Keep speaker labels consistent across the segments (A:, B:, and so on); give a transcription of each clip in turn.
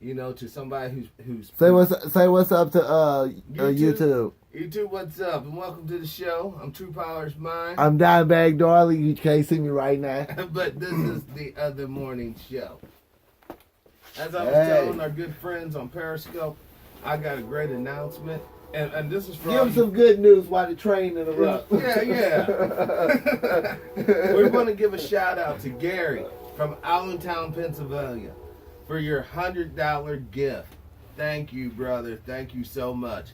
A: to somebody who's
B: say what's up to YouTube.
A: YouTube, what's up? And welcome to the show. I'm True Power's Mind.
B: I'm Dimebag Darling. You can't see me right now.
A: But this is the other morning show. As I was telling our good friends on Periscope, I got a great announcement. And this is for
B: Give them some good news while the train interrupts.
A: Yeah. We're going to give a shout out to Gary from Allentown, Pennsylvania, for your $100 gift. Thank you, brother. Thank you so much.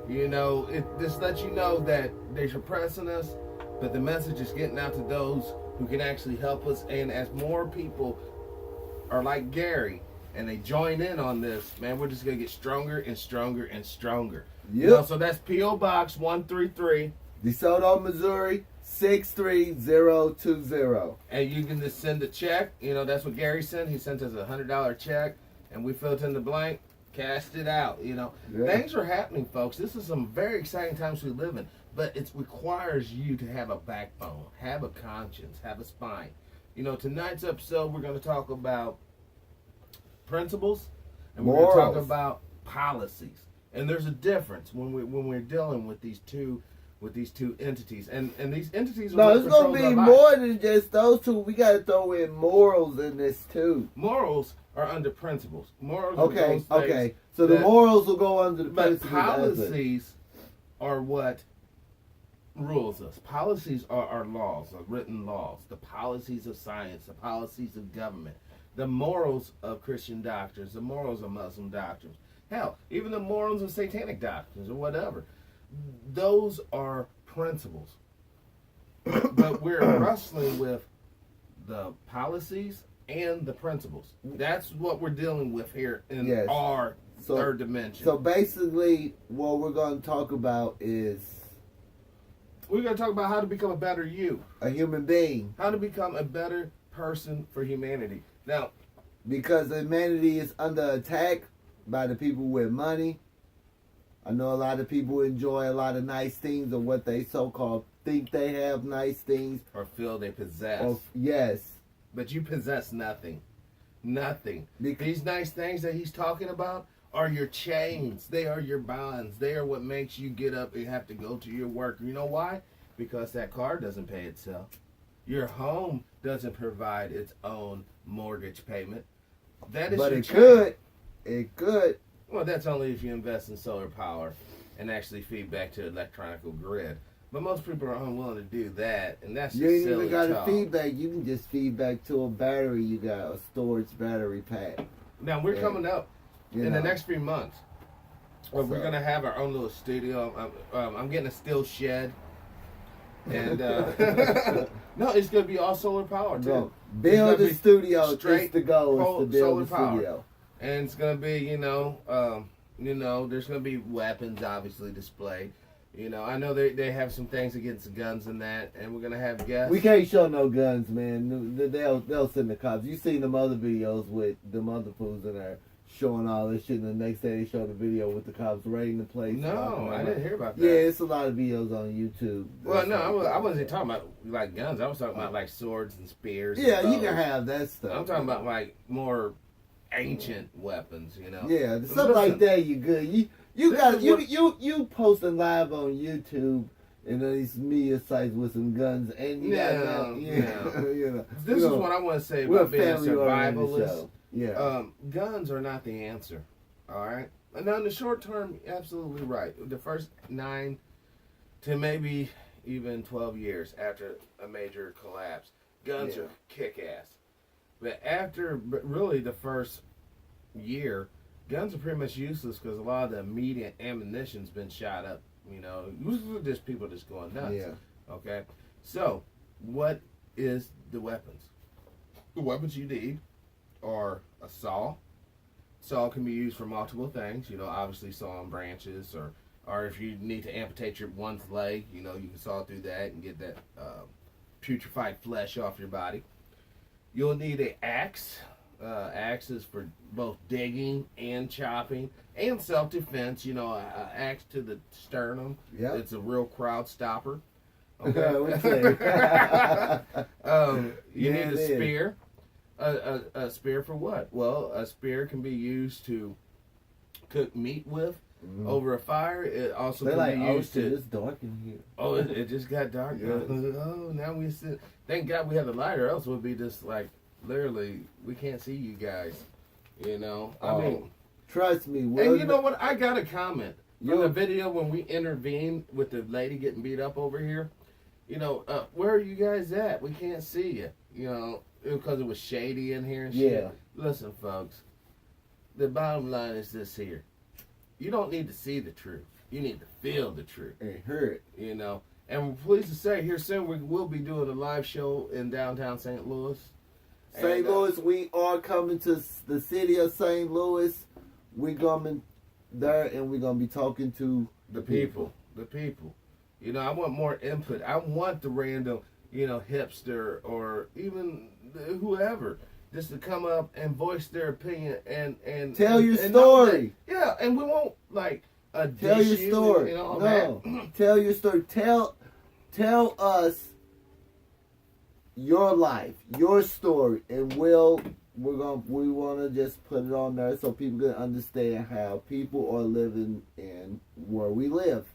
A: It just lets you know that they're suppressing us, but the message is getting out to those who can actually help us. And as more people are like Gary and they join in on this, man, we're just going to get stronger and stronger and stronger.
B: Yep.
A: So that's P.O. Box 133.
B: DeSoto, Missouri, 63020.
A: And you can just send a check. That's what Gary sent. He sent us a $100 check, and we filled in the blank, cashed it out.
B: Yeah.
A: Things are happening, folks. This is some very exciting times we live in, but it requires you to have a backbone, have a conscience, have a spine. Tonight's episode, we're going to talk about principles, and we're going to talk about policies. And there's a difference when we're dealing with these two entities, and these entities.
B: No, it's gonna be more than just those two. We gotta throw in morals in this too.
A: Morals are under principles. Morals.
B: Okay. So the morals will go under the principles.
A: But policies are what rules us. Policies are our laws, our written laws. The policies of science, the policies of government, the morals of Christian doctrines, the morals of Muslim doctrines. Hell, even the morals of satanic doctrines or whatever. Those are principles. But we're wrestling with the policies and the principles. That's what we're dealing with here in our third dimension.
B: So basically, what we're going to talk about is...
A: We're going to talk about how to become a better you.
B: A human being.
A: How to become a better person for humanity. Now,
B: because humanity is under attack by the people with money. I know a lot of people enjoy a lot of nice things, or what they so-called think they have nice things.
A: Or feel they possess.
B: Yes.
A: But you possess nothing. Nothing. These nice things that he's talking about are your chains. They are your bonds. They are what makes you get up and have to go to your work. You know why? Because that car doesn't pay itself. Your home doesn't provide its own mortgage payment. That is
B: but
A: your
B: it
A: chain.
B: Could. It could.
A: Well, that's only if you invest in solar power and actually feed back to the electronical grid. But most people are unwilling to do that, and that's just silly talk.
B: You ain't even got to feedback. You can just feed back to a battery. You got a storage battery pack.
A: Now, we're coming up in the next few months. We're going to have our own little studio. I'm getting a steel shed. And no, it's going to be all solar power, too.
B: No, build the studio. Straight to go is to build the
A: power.
B: Studio.
A: And it's going to be, there's going to be weapons, obviously, displayed. I know they have some things against guns and that, and we're going to have guests.
B: We can't show no guns, man. They'll send the cops. You seen them other videos with them other fools in there showing all this shit, and the next day they show the video with the cops raiding the place.
A: No, I didn't hear about that.
B: Yeah, it's a lot of videos on YouTube.
A: Well, no, I wasn't talking about, like, guns. I was talking about, like, swords and spears.
B: Yeah,
A: and
B: you can have that stuff.
A: I'm talking about, like, more ancient weapons,
B: Yeah, stuff like that. You good? You posting live on YouTube and these media sites with some guns, and
A: This is what I want to say about being a survivalist.
B: Yeah,
A: guns are not the answer. All right. Now, in the short term, absolutely right. The first 9 to maybe even 12 years after a major collapse, guns are kick-ass. But really the first year, guns are pretty much useless because a lot of the immediate ammunition's been shot up. Just people just going nuts.
B: Yeah.
A: Okay. So, what is the weapons? The weapons you need are a saw. Saw can be used for multiple things. Obviously sawing branches, or if you need to amputate your one's leg, you can saw through that and get that putrefied flesh off your body. You'll need an axe. Axes for both digging and chopping and self-defense. Axe to the sternum.
B: Yeah,
A: it's a real crowd stopper.
B: Okay.
A: You need a spear. A spear for what? Well, a spear can be used to cook meat with over a fire. It also
B: They're
A: can
B: like,
A: be
B: oh
A: used
B: shit,
A: to.
B: it's dark in here.
A: Oh, it just got dark.
B: Yeah.
A: Oh, now we sit. Thank God we have the lighter, else we'd be just like literally we can't see you guys. You know, I mean,
B: trust me.
A: and you know what? I got a comment from the video when we intervened with the lady getting beat up over here. You know, where are you guys at? We can't see you. You know, because it was shady in here and shit.
B: Yeah.
A: Listen, folks. The bottom line is this here. You don't need to see the truth. You need to feel the truth.
B: And hear it.
A: You know. And we're pleased to say here soon we will be doing a live show in downtown St. Louis.
B: St. Louis, we are coming to the city of St. Louis. We're coming there and we're going to be talking to
A: the people. The people. You know, I want more input. I want the random, you know, hipster or even whoever just to come up and voice their opinion and
B: tell your
A: and
B: story.
A: Yeah, and we won't like
B: tell your story. Tell your story. Tell us your life, your story, and we want to just put it on there so people can understand how people are living in where we live.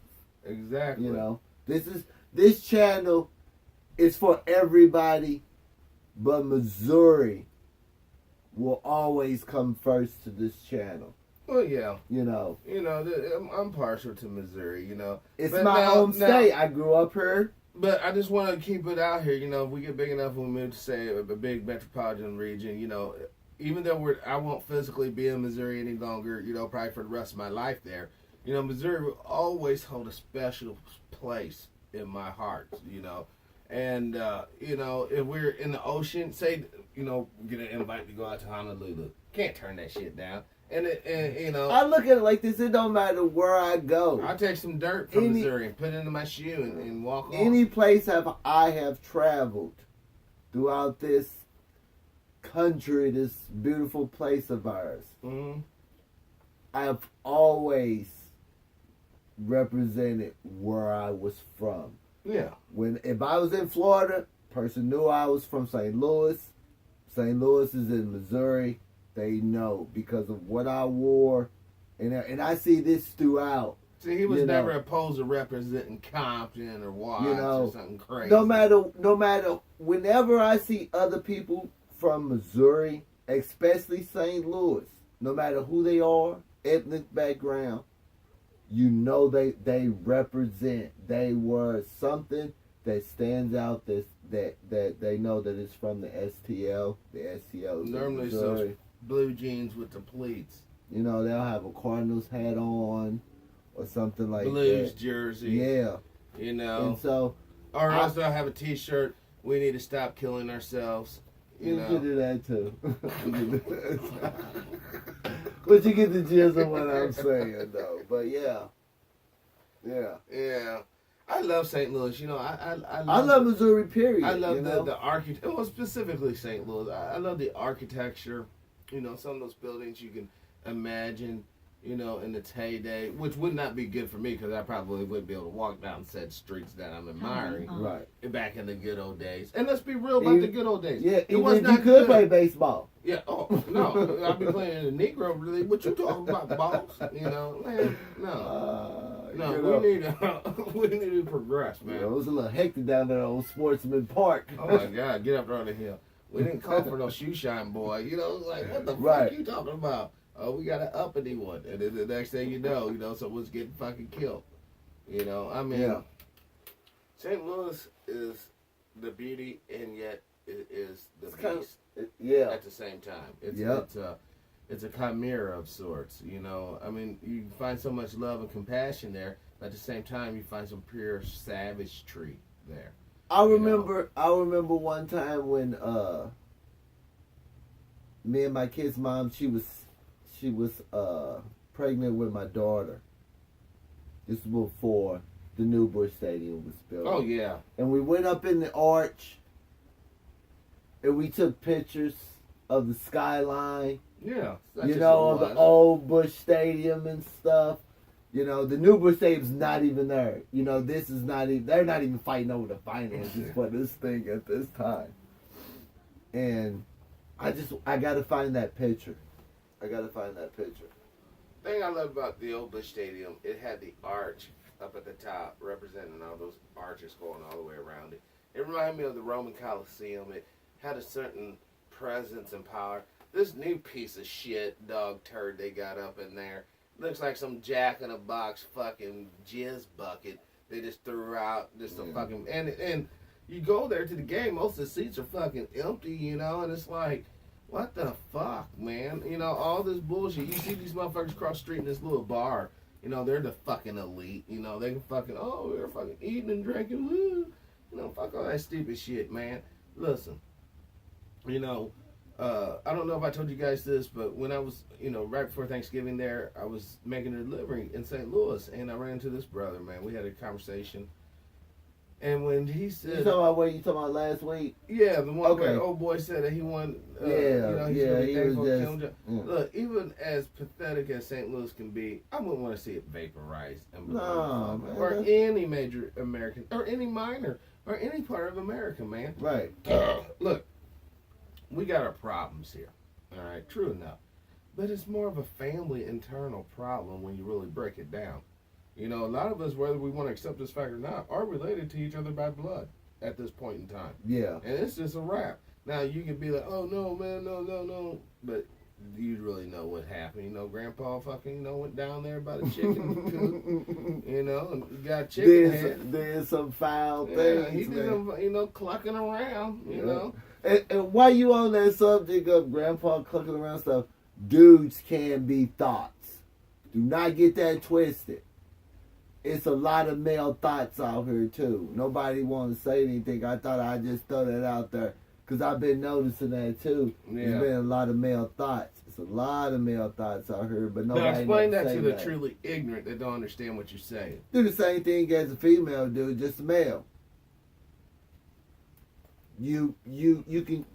A: Exactly.
B: You know, this channel is for everybody, but Missouri will always come first to this channel.
A: Well, yeah.
B: You know,
A: I'm partial to Missouri. You know,
B: it's my home state. I grew up here.
A: But I just want to keep it out here. You know, if we get big enough, we move to say a big metropolitan region. You know, even though I won't physically be in Missouri any longer. You know, probably for the rest of my life there. You know, Missouri will always hold a special place in my heart, you know. And, you know, if we're in the ocean, say, you know, get an invite to go out to Honolulu. Can't turn that shit down. And you know.
B: I look at it like this. It don't matter where I go.
A: I'll take some dirt from Missouri and put it into my shoe and walk on.
B: Any place I have traveled throughout this country, this beautiful place of ours, I've always represented where I was from.
A: Yeah.
B: If I was in Florida, person knew I was from St. Louis. St. Louis is in Missouri. They know because of what I wore, and I see this throughout.
A: See, he was never opposed to representing Compton or Watts or something crazy.
B: No matter. Whenever I see other people from Missouri, especially St. Louis, no matter who they are, ethnic background, you know they represent. They were something that stands out. That they know that it's from the STL. The STL.
A: Normally, so blue jeans with the pleats.
B: You know, they'll have a Cardinals hat on or something like
A: Blues
B: that.
A: jersey.
B: Yeah.
A: You know.
B: And so,
A: or else they'll have a T-shirt. We need to stop killing ourselves. You know.
B: can do that too. But you get the gist of what I'm saying, though. But yeah.
A: I love St. Louis. You know, I
B: love Missouri. Period.
A: I love the architecture. Well, specifically St. Louis. I love the architecture. You know, some of those buildings you can imagine. You know, in its heyday, which would not be good for me because I probably wouldn't be able to walk down said streets that I'm admiring.
B: Right.
A: Back in the good old days. And let's be real about the good old days.
B: Yeah,
A: it was not
B: you could play baseball.
A: Yeah. Oh no, I'll be playing in the Negro League. What you talking about, boss? You know, man. No, we need to progress, man.
B: It was a little hectic down there on Sportsman Park.
A: Oh my God, get up there on the hill. We didn't call for no shoe shine, boy. You know, like what the fuck you talking about? Oh, we got an uppity one, and then the next thing you know, someone's getting fucking killed. You know, I mean, St. Louis is the beauty, and yet it is the beast. At the same time, it's a chimera of sorts. You know, I mean, you find so much love and compassion there, but at the same time, you find some pure savagery there.
B: I remember one time when me and my kid's mom, she was pregnant with my daughter. This was before the new Busch Stadium was built.
A: Oh yeah.
B: And we went up in the arch and we took pictures of the skyline.
A: Yeah.
B: You know, of the old Busch Stadium and stuff. You know, the new Busch Stadium's not even there. You know, this is not even, they're not even fighting over the finances for this thing at this time. And I gotta find that picture.
A: Thing I love about the old Busch Stadium, it had the arch up at the top representing all those arches going all the way around it. It reminded me of the Roman Coliseum. It had a certain presence and power. This new piece of shit dog turd they got up in there looks like some Jack in a Box fucking jizz bucket they just threw out just a fucking and you go there to the game, most of the seats are fucking empty, you know, and it's like, what the fuck, man? You know, all this bullshit. You see these motherfuckers cross the street in this little bar, you know, they're the fucking elite, you know, they can fucking, oh, we're fucking eating and drinking, woo. You know, fuck all that stupid shit, man. Listen, you know, I don't know if I told you guys this, but when I was, you know, right before Thanksgiving there, I was making a delivery in St. Louis, and I ran into this brother, man. We had a conversation, and when he said...
B: You talking about what you talking about last week?
A: Yeah, the one where old boy said that he won, you know, he's going to be thankful for Kim Jong. Look, even as pathetic as St. Louis can be, I wouldn't want to see it vaporized. Or any major American, or any minor, or any part of America, man.
B: Right.
A: Look, we got our problems here, all right, true enough. But it's more of a family internal problem when you really break it down. You know, a lot of us, whether we want to accept this fact or not, are related to each other by blood at this point in time. Yeah. And it's just a wrap. Now, you can be like, oh, no, man, no. But you really know what happened. You know, Grandpa fucking, you know, went down there by the chicken coop, you know, and got chicken head.
B: There's some foul things,
A: he did some, you know, clucking around, you know.
B: And while you on that subject of Grandpa clucking around stuff, dudes can be thoughts. Do not get that twisted. It's a lot of male thoughts out here, too. Nobody want to say anything. I thought I'd just throw that out there because I've been noticing that, too. Yeah. There's been a lot of male thoughts. It's a lot of male thoughts out here, but nobody...
A: Now, explain that to the truly ignorant that don't understand what you're saying.
B: Do the same thing as a female do, just a male. You can...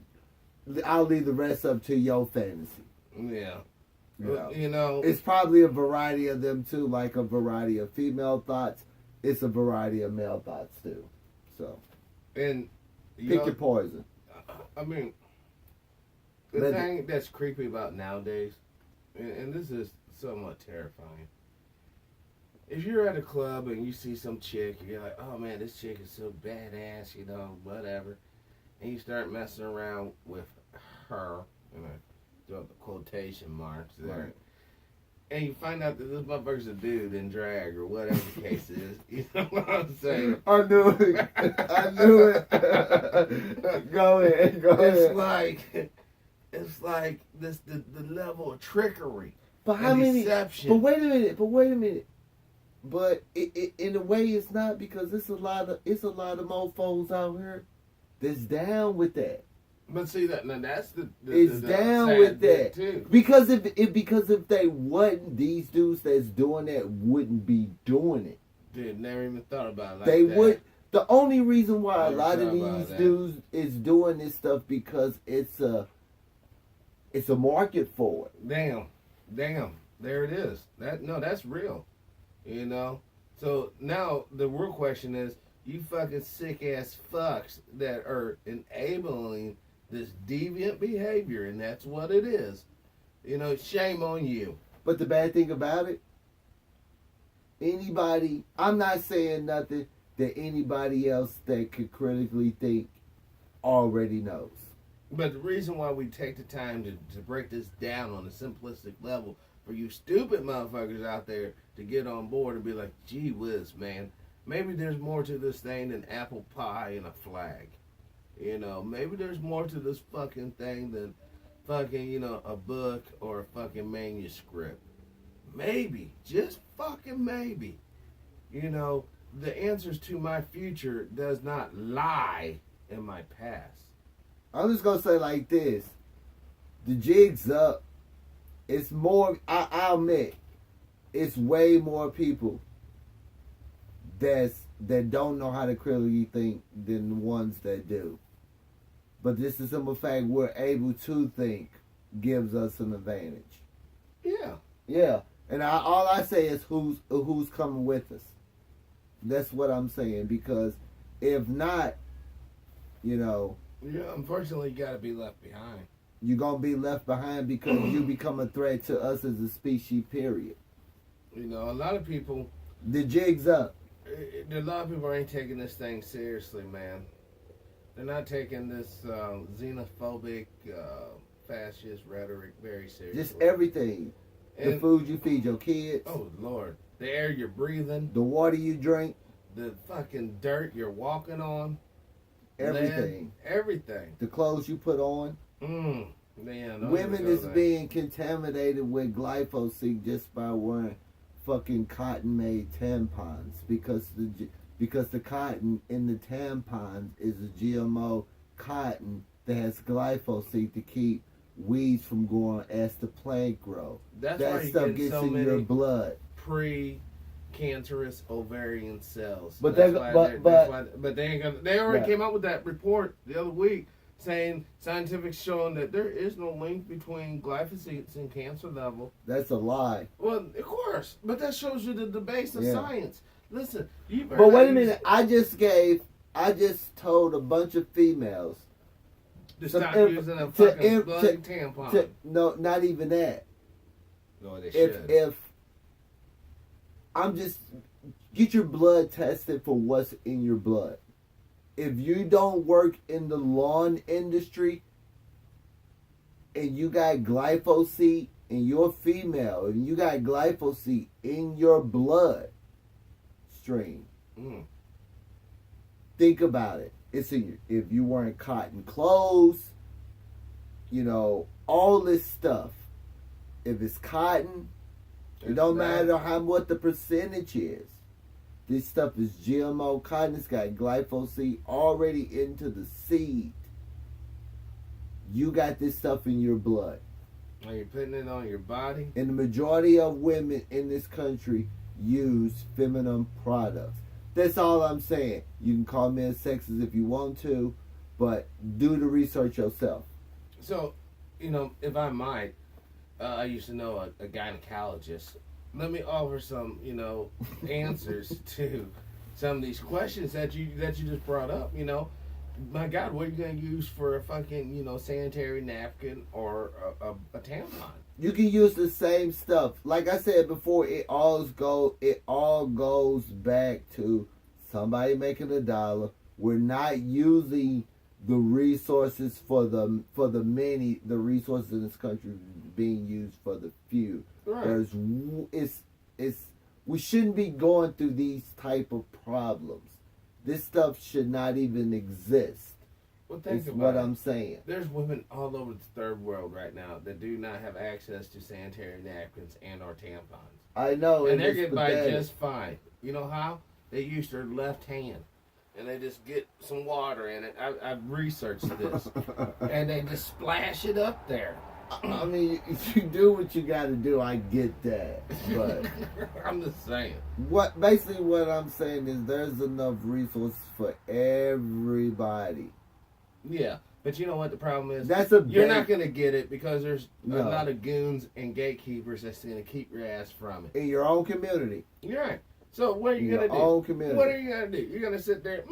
B: I'll leave the rest up to your fantasy.
A: Yeah. You know,
B: it's probably a variety of them too, like a variety of female thoughts. It's a variety of male thoughts too. So,
A: and
B: pick your poison.
A: I mean, the thing that's creepy about nowadays, and this is somewhat terrifying. If you're at a club and you see some chick, you're like, oh man, this chick is so badass, you know, whatever, and you start messing around with her, you know. The quotation marks there, right. And you find out that this motherfucker's a dude in drag or whatever the case is. You know what I'm saying?
B: I knew it. Go ahead.
A: It's like this the level of trickery.
B: But how many? Deception. But wait a minute. But it in a way it's not, because it's a lot of mofos out here that's down with that.
A: But see that's
B: it's down with that
A: too.
B: Because if they wasn't, these dudes that's doing that wouldn't be doing it.
A: Dude, never even thought about it like
B: they
A: that.
B: Would. The only reason why a lot of these dudes is doing this stuff because it's a market for it.
A: Damn, there it is. That's real. You know. So now the real question is, you fucking sick ass fucks that are enabling this deviant behavior, and that's what it is. You know, shame on you.
B: But the bad thing about it, anybody, I'm not saying nothing that anybody else that could critically think already knows.
A: But the reason why we take the time to break this down on a simplistic level for you stupid motherfuckers out there to get on board and be like, gee whiz, man, maybe there's more to this thing than apple pie and a flag. You know, maybe there's more to this fucking thing than fucking, you know, a book or a fucking manuscript. Maybe, just fucking maybe. You know, the answers to my future does not lie in my past.
B: I'm just going to say like this. The jig's up. It's more, I'll admit, it's way more people that don't know how to critically think than the ones that do. But this is simple fact, we're able to think gives us an advantage.
A: Yeah.
B: Yeah. And all I say is who's coming with us. That's what I'm saying, because if not, you know.
A: Yeah, unfortunately, you got to be left behind.
B: you're going to be left behind because you become a threat to us as a species, period.
A: You know, a lot of people,
B: The jig's up.
A: a lot of people ain't taking this thing seriously, man. They're not taking this xenophobic, fascist rhetoric very seriously.
B: Just everything. The
A: And-
B: food you feed your kids.
A: Oh, Lord. The air you're breathing.
B: The water you drink.
A: The fucking dirt you're walking on.
B: Everything.
A: Lead, everything.
B: The clothes you put on.
A: Man.
B: Women is being contaminated with glyphosate just by wearing fucking cotton-made tampons because the cotton in the tampons is a GMO cotton that has glyphosate to keep weeds from growing as the plant grow.
A: That's
B: That
A: why you
B: stuff
A: get
B: gets
A: so
B: in
A: many
B: your blood.
A: Pre-cancerous ovarian cells.
B: But
A: That's
B: they-
A: why
B: but-
A: but they ain't gonna. They already
B: Right.
A: came out with that report the other week saying scientific showing that there is no link between glyphosates and cancer level.
B: That's a lie.
A: Well, of course, but that shows you the base of
B: Yeah.
A: science. Listen, you. better
B: But wait a
A: not
B: minute. I just told a bunch of females
A: To
B: some
A: stop
B: inf-
A: using a
B: to
A: fucking
B: inf-
A: bloody tampon.
B: no, not even that.
A: No, they should.
B: If I'm just get your blood tested for what's in your blood. If you don't work in the lawn industry and you got glyphosate and you're female and you got glyphosate in your blood stream,
A: Mm.
B: think about it. It's in your, if you wearing cotton clothes, you know, all this stuff. If it's cotton, it don't matter what the percentage is. This stuff is GMO cotton. It's got glyphosate already into the seed. You got this stuff in your blood.
A: Are you putting it on your body?
B: And the majority of women in this country use feminine products. That's all I'm saying. You can call men sexist if you want to, but do the research yourself.
A: So, you know, if I might, I used to know a gynecologist. Let me offer some, you know, answers to some of these questions that you just brought up. You know, my God, what are you gonna use for a fucking, you know, sanitary napkin or a tampon?
B: You can use the same stuff. Like I said before, it all goes back to somebody making a dollar. We're not using the resources for the many. The resources in this country being used for the few.
A: Right.
B: We shouldn't be going through these type of problems. This stuff should not even exist.
A: Well, think
B: Is
A: about
B: what
A: it.
B: I'm saying.
A: There's women all over the third world right now that do not have access to sanitary napkins and or tampons.
B: I know,
A: And they're
B: it's
A: getting by
B: pathetic.
A: just fine. You know how? They use their left hand. And they just get some water in it. I've researched this. And they just splash it up there.
B: I mean, you do what you got to do. I get that, but
A: I'm just saying.
B: what I'm saying is there's enough resources for everybody.
A: Yeah. But you know what the problem is?
B: That's a
A: You're
B: big-
A: not going to get it because there's
B: No.
A: a lot of goons and gatekeepers that's going to keep your ass from it.
B: in your own community.
A: You're right. So what are you
B: In
A: going to
B: your
A: do?
B: own community.
A: What are you going to do? You're going to sit there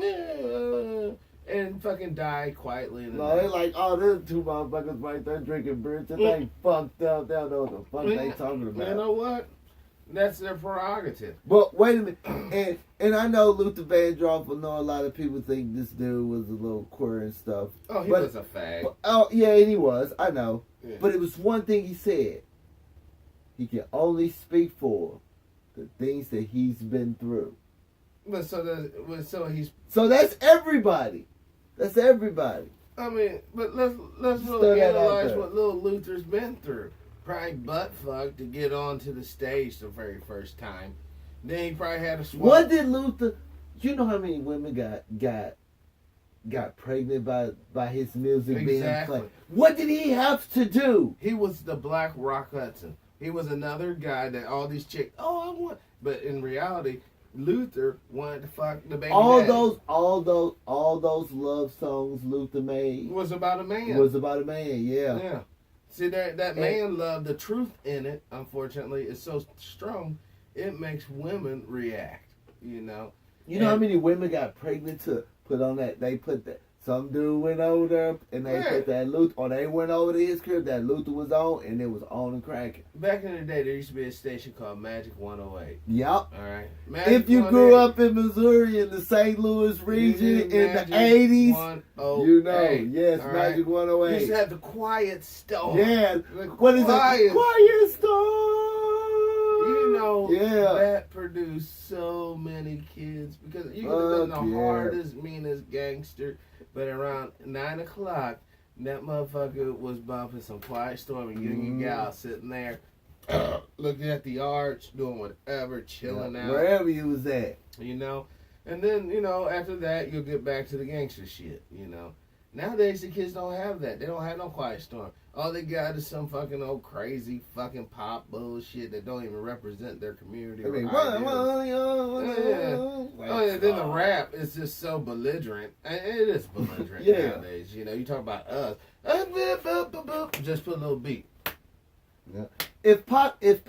A: and fucking die quietly in the
B: No,
A: night.
B: they like, oh, there's two motherfuckers right there drinking beer. They ain't fucked up. They don't know what the fuck they talking about.
A: You know what? That's their prerogative.
B: But wait a minute, and I know Luther Vandross. I know a lot of people think this dude was a little queer and stuff.
A: Oh, he
B: But-
A: was a fag.
B: Oh yeah, and he was. I know,
A: Yeah.
B: but it was one thing he said. He can only speak for the things that he's been through.
A: But so he's.
B: So that's everybody. That's everybody.
A: I mean, but let's
B: Throw
A: really
B: that out
A: analyze
B: there.
A: what little Luther's been through. Probably butt fucked to get onto the stage the very first time. Then he probably had a swap.
B: What did Luther? You know how many women got pregnant by his music being
A: Exactly.
B: played? What did he have to do?
A: He was the Black Rock Hudson. He was another guy that all these chicks. Oh, I want. But in reality, Luther wanted to fuck the baby.
B: All
A: daddy.
B: those love songs Luther made
A: was about a man.
B: was about a man. Yeah.
A: Yeah. See, that man love, the truth in it, unfortunately, is so strong, it makes women react, you know?
B: You know how many women got pregnant to put on that? They put that some dude went over there and they put that Luther, or they went over to his crib, that Luther was on, and it was on and cracking.
A: Back in the day, there used to be a station called Magic 108.
B: Yep.
A: All right. Magic
B: If you grew up in Missouri in the St. Louis region in the 80s, you know, yes,
A: all
B: Magic 108.
A: You used to have the Quiet Storm.
B: Yeah.
A: The
B: What is it? Quiet Storm.
A: You know,
B: yeah.
A: that produced so many kids because you could have been the hardest, meanest gangster, but around 9 o'clock, that motherfucker was bumping some Quiet Storm and getting a gal sitting there looking at the arch, doing whatever, chilling out.
B: Wherever you was at.
A: You know? And then, you know, after that, you'll get back to the gangster shit, you know? Nowadays, the kids don't have that. They don't have no Quiet Storm. All they got is some fucking old crazy fucking pop bullshit that don't even represent their community.
B: I mean,
A: then the rap is just so belligerent. And it is belligerent nowadays. You know, you talk about us. Just put a little beat.
B: Yeah. If Pac and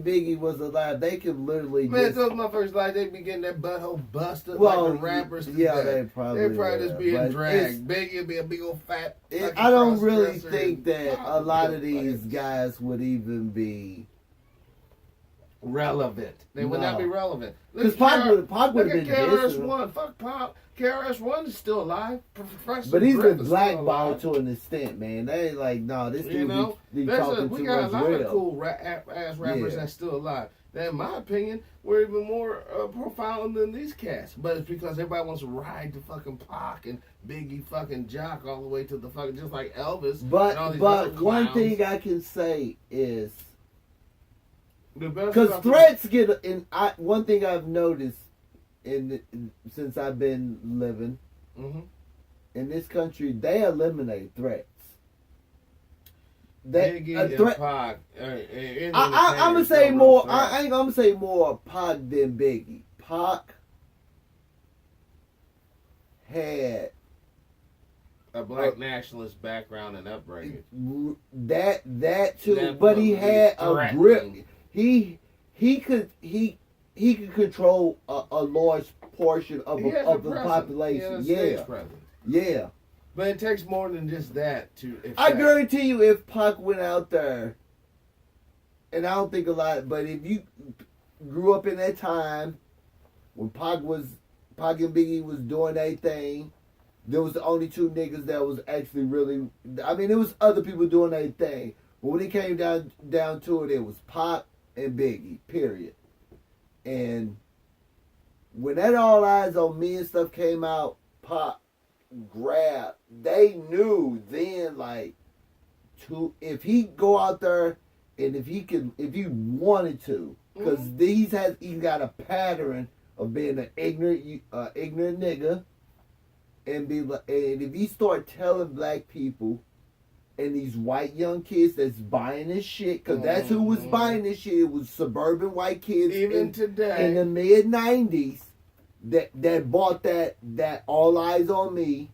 B: Biggie was alive, they could literally
A: those motherfuckers like they be getting their butthole busted like the rappers today.
B: Yeah, they probably
A: just being dragged. Biggie would be a big old fat.
B: I don't really think that a lot of these guys would even be
A: relevant. They would not be relevant.
B: Because Pac would have been
A: KRS-One. Fuck Pac. KRS-One is still alive.
B: But he's been blackballed to an extent, man. They like, no, this dude be talking too much real.
A: We got a lot of cool ass rappers that's still alive. That, in my opinion, were even more profiling than these cats. But it's because everybody wants to ride to fucking Pac and Biggie fucking Jock all the way to the fucking, just like Elvis.
B: But one thing I can say is, because threats get one thing I've noticed since I've been living in this country, they eliminate threats.
A: Biggie and Pac.
B: I'm gonna say more. I ain't gonna say more Pac than Biggie. Pac had
A: a black nationalist background and upbringing.
B: That too, but he had a grip. He could control a large portion of the population. Yeah.
A: But it takes more than just that to.
B: I guarantee you, if Pac went out there, and I don't think a lot, but if you grew up in that time when Pac and Biggie was doing their thing, there was the only two niggas that was actually really. I mean, there was other people doing their thing, but when it came down to it, it was Pac and Biggie. Period. And when that All Eyes on Me and stuff came out, Pac grabbed. They knew then, like, if he go out there and if he wanted to, because he's got a pattern of being an ignorant nigga, and if he start telling black people and these white young kids that's buying this shit, because that's who was buying this shit. It was suburban white kids
A: even today
B: in the mid-90s that bought that All Eyes on Me,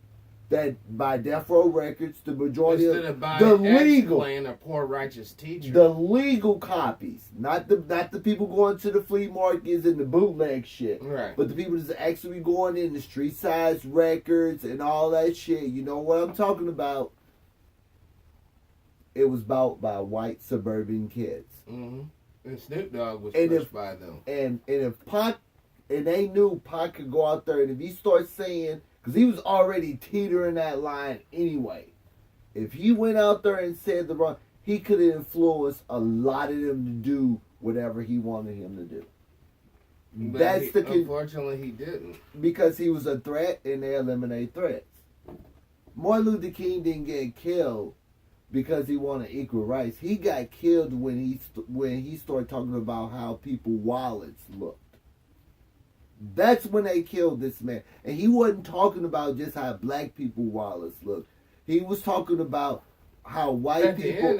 B: that by Death Row Records, the majority
A: instead
B: of
A: buying
B: the legal
A: playing a poor righteous teacher,
B: the legal copies, not the people going to the flea markets and the bootleg shit,
A: right?
B: But the people that's actually going in the street size records and all that shit. You know what I'm talking about? It was bought by white suburban kids.
A: And Snoop Dogg was pushed by them.
B: And if Pac, and they knew Pac could go out there, and if he starts saying, because he was already teetering that line anyway, if he went out there and said the wrong, he could influence a lot of them to do whatever he wanted him to do.
A: But unfortunately, he didn't.
B: Because he was a threat, and they eliminate threats. Martin Luther King didn't get killed because he wanted equal rights. He got killed when he started talking about how people's wallets looked. That's when they killed this man. And he wasn't talking about just how black people's wallets look. He was talking about how white people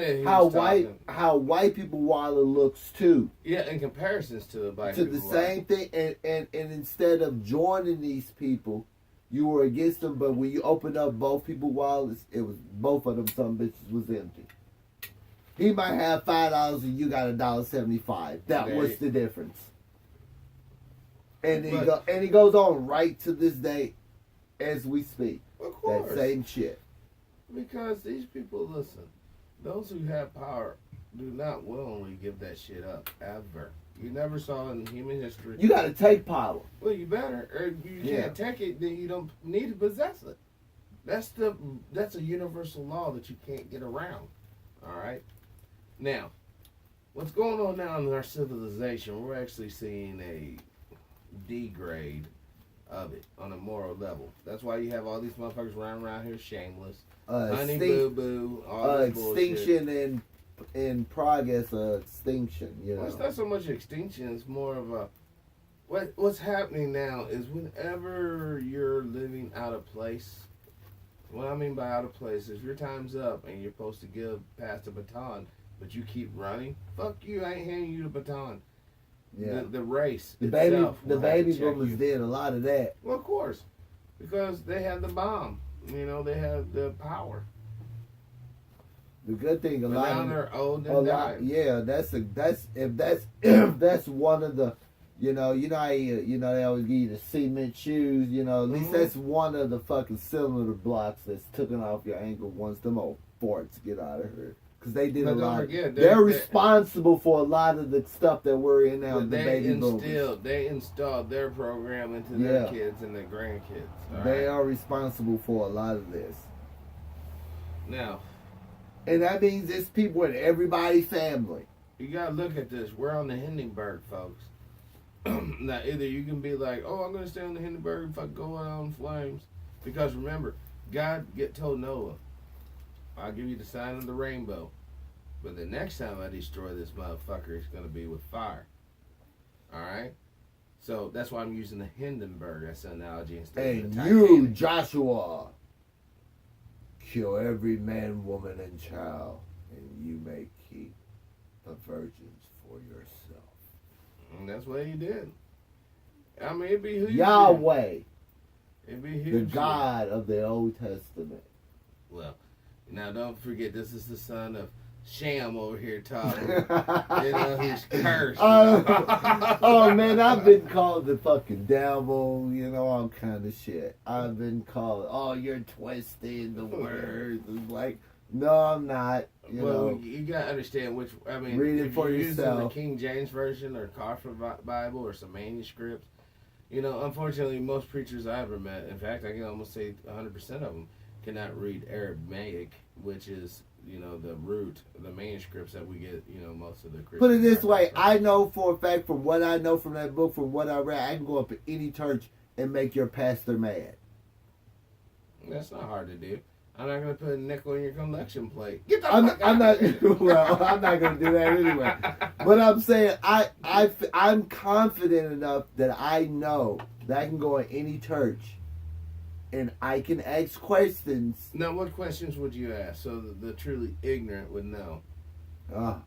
B: wallet looks too.
A: Yeah, in comparisons to the black
B: to the same thing. And instead of joining these people, you were against them, but when you opened up both people's wallets, it was both of them some bitches was empty. He might have $5 and you got $1.75. That was the difference. And he goes on right to this day as we speak.
A: Of course.
B: That same shit.
A: Because these people, listen, those who have power do not willingly give that shit up, ever. You never saw in human history.
B: You gotta take power.
A: Well, you better. Or you can't take it, then you don't need to possess it. That's a universal law that you can't get around. All right? Now, what's going on now in our civilization, we're actually seeing a degrade of it on a moral level. That's why you have all these motherfuckers running around here shameless. Honey boo boo, all this
B: extinction
A: bullshit.
B: in progress of extinction, you know.
A: Well, it's not so much extinction, it's more of a what's happening now is whenever you're living out of place, what I mean by out of place is your time's up and you're supposed to pass the baton, but you keep running, fuck you, I ain't handing you the baton.
B: Yeah.
A: The race.
B: The baby boomers did a lot of that.
A: Well, of course. Because they had the bomb. You know, they had the power.
B: The good thing,
A: now they're old and dying.
B: Yeah, that's one of the, you know how they always give you the cement shoes. You know, at least that's one of the fucking cylinder blocks that's taken off your ankle once them old farts get out of here. Because they did a lot. They're responsible for a lot of the stuff that we're in now.
A: They installed their program into their kids and their grandkids.
B: They are responsible for a lot of this.
A: Now,
B: and that means it's people in everybody's family.
A: You gotta look at this. We're on the Hindenburg, folks. Now, either you can be like, "Oh, I'm gonna stay on the Hindenburg if I go out in flames," because remember, God told Noah, "I'll give you the sign of the rainbow, but the next time I destroy this motherfucker, it's gonna be with fire." All right. So that's why I'm using the Hindenburg as an analogy instead of the Titanic.
B: You, Joshua, kill every man, woman, and child, and you may keep the virgins for yourself.
A: And that's what he did. I mean, it'd be huge.
B: Yahweh,
A: it'd be huge.
B: the God of the Old Testament.
A: Well, now don't forget, this is the son of Sham over here talking. You know, he's cursed.
B: Oh man, I've been called the fucking devil, you know, all kind of shit. I've been called, oh, you're twisting the words. It's like, no, I'm not. You know,
A: you gotta understand which. I mean,
B: read it
A: if
B: for
A: you're
B: yourself.
A: using the King James version or Carver Bible or some manuscripts, you know, unfortunately, most preachers I ever met, in fact, I can almost say 100% of them cannot read Aramaic, which is, you know, the root, the manuscripts that we get, you know, most of the Christians.
B: Put it this way, I know for a fact from what I know from that book, from what I read, I can go up to any church and make your pastor mad.
A: That's not hard to do. I'm not going to put a nickel in your collection plate. Get the
B: I'm
A: fuck out
B: not.
A: of here.
B: Well, I'm not going to do that anyway. But I'm saying I'm confident enough that I know that I can go in any church and I can ask questions.
A: Now, what questions would you ask so that the truly ignorant would know?
B: Oh,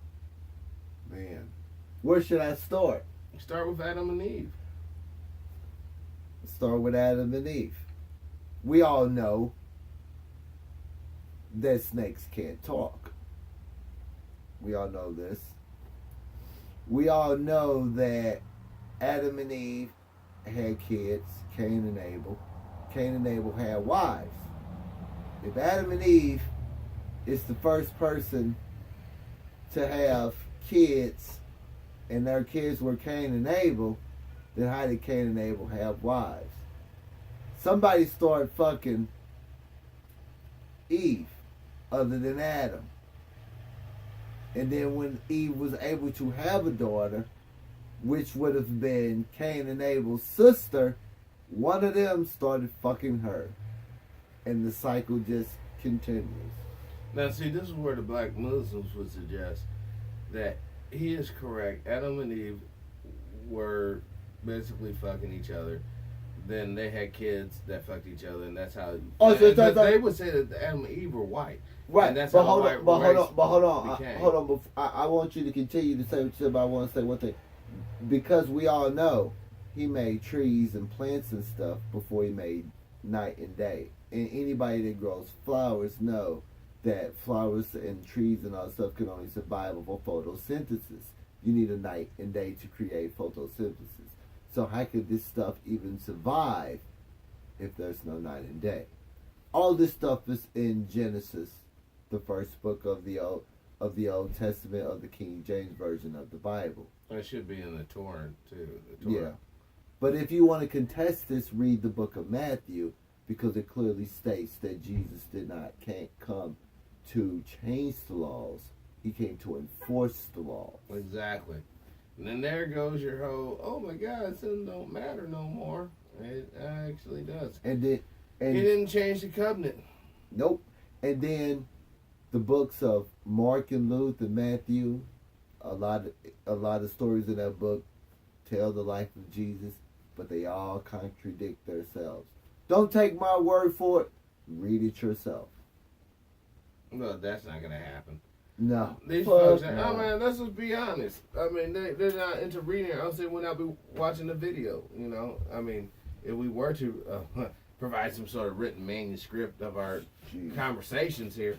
B: man. Where should I start?
A: Start with Adam and Eve.
B: Start with Adam and Eve. We all know that snakes can't talk. We all know this. We all know that Adam and Eve had kids, Cain and Abel. Cain and Abel had wives. If Adam and Eve is the first person to have kids and their kids were Cain and Abel, then how did Cain and Abel have wives? Somebody started fucking Eve other than Adam. And then when Eve was able to have a daughter, which would have been Cain and Abel's sister, one of them started fucking her. And the cycle just continues.
A: Now, see, this is where the black Muslims would suggest that he is correct. Adam and Eve were basically fucking each other. Then they had kids that fucked each other, and that's how. They would say that Adam and Eve were white.
B: Right,
A: and that's
B: but
A: how
B: hold on. I want you to continue to say what you said, but I want to say one thing. Because we all know he made trees and plants and stuff before he made night and day. And anybody that grows flowers know that flowers and trees and all that stuff can only survive off photosynthesis. You need a night and day to create photosynthesis. So how could this stuff even survive if there's no night and day? All this stuff is in Genesis, the first book of the Old Testament of the King James Version of the Bible.
A: It should be in the Torah too. The Torah.
B: Yeah. But if you want to contest this, read the book of Matthew, because it clearly states that Jesus can't come to change the laws. He came to enforce the laws.
A: Exactly. And then there goes your whole, oh my God, sin don't matter no more. It actually does.
B: And he
A: didn't change the covenant.
B: Nope. And then the books of Mark and Luke and Matthew, a lot of stories in that book tell the life of Jesus, but they all contradict themselves. Don't take my word for it. Read it yourself.
A: No, that's not gonna happen.
B: No.
A: These folks, man, let's just be honest. I mean, they're not into reading. I'll say we'll not be watching the video. You know, I mean, if we were to provide some sort of written manuscript of our conversations here,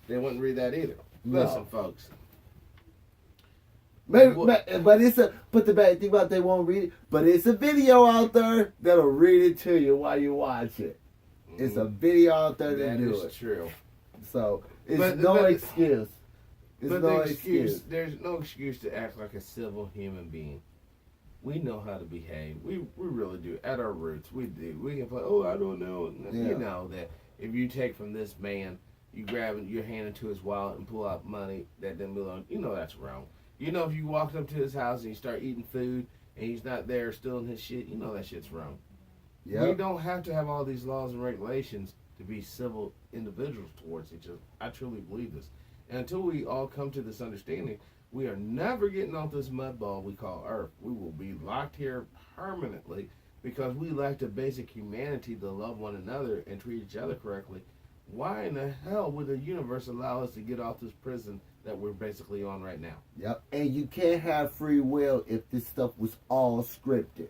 A: they wouldn't read that either.
B: No.
A: Listen, folks.
B: Maybe, but the bad thing about they won't read it, but it's a video out there that'll read it to you while you watch it. It's a video out there to do it.
A: That is true.
B: So it's no excuse. It's
A: but
B: no
A: the excuse, there's no excuse to act like a civil human being. We know how to behave. We really do. At our roots, we do. We can play, oh, I don't know.
B: Yeah.
A: You know that if you take from this man, you grab your hand into his wallet and pull out money that didn't belong, you know that's wrong. You know if you walked up to his house and you start eating food and he's not there stealing his shit, you know that shit's wrong. Yep. We don't have to have all these laws and regulations to be civil individuals towards each other. I truly believe this. And until we all come to this understanding, we are never getting off this mud ball we call Earth. We will be locked here permanently because we lack the basic humanity to love one another and treat each other correctly. Why in the hell would the universe allow us to get off this prison that we're basically on right now?
B: Yep. And you can't have free will if this stuff was all scripted.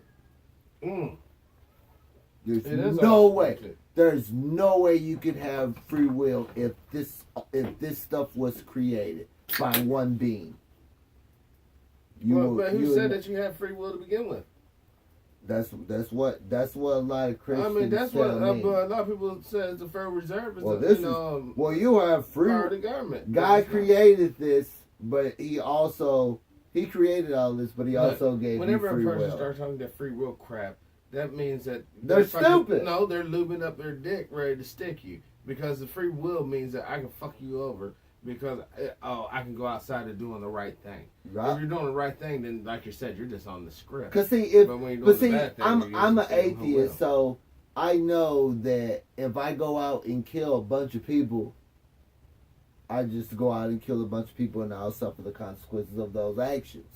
B: There's no way. There's no way you could have free will if this stuff was created by one being.
A: But who said that you have free will to begin with?
B: That's what a lot of Christians.
A: I mean, that's what a lot of people say the Federal Reserve is.
B: You have free.
A: Part of the government.
B: God created this, but he created all this, but he also gave you free will.
A: Whenever a person starts talking that free will crap, that means that
B: they're stupid.
A: No, they're lubing up their dick ready to stick you, because the free will means that I can fuck you over because I can go outside and doing the right thing. Right. If you're doing the right thing, then like you said, you're just on the script.
B: Cause I'm an atheist, so I know that if I go out and kill a bunch of people, I just go out and kill a bunch of people, and I'll suffer the consequences of those actions.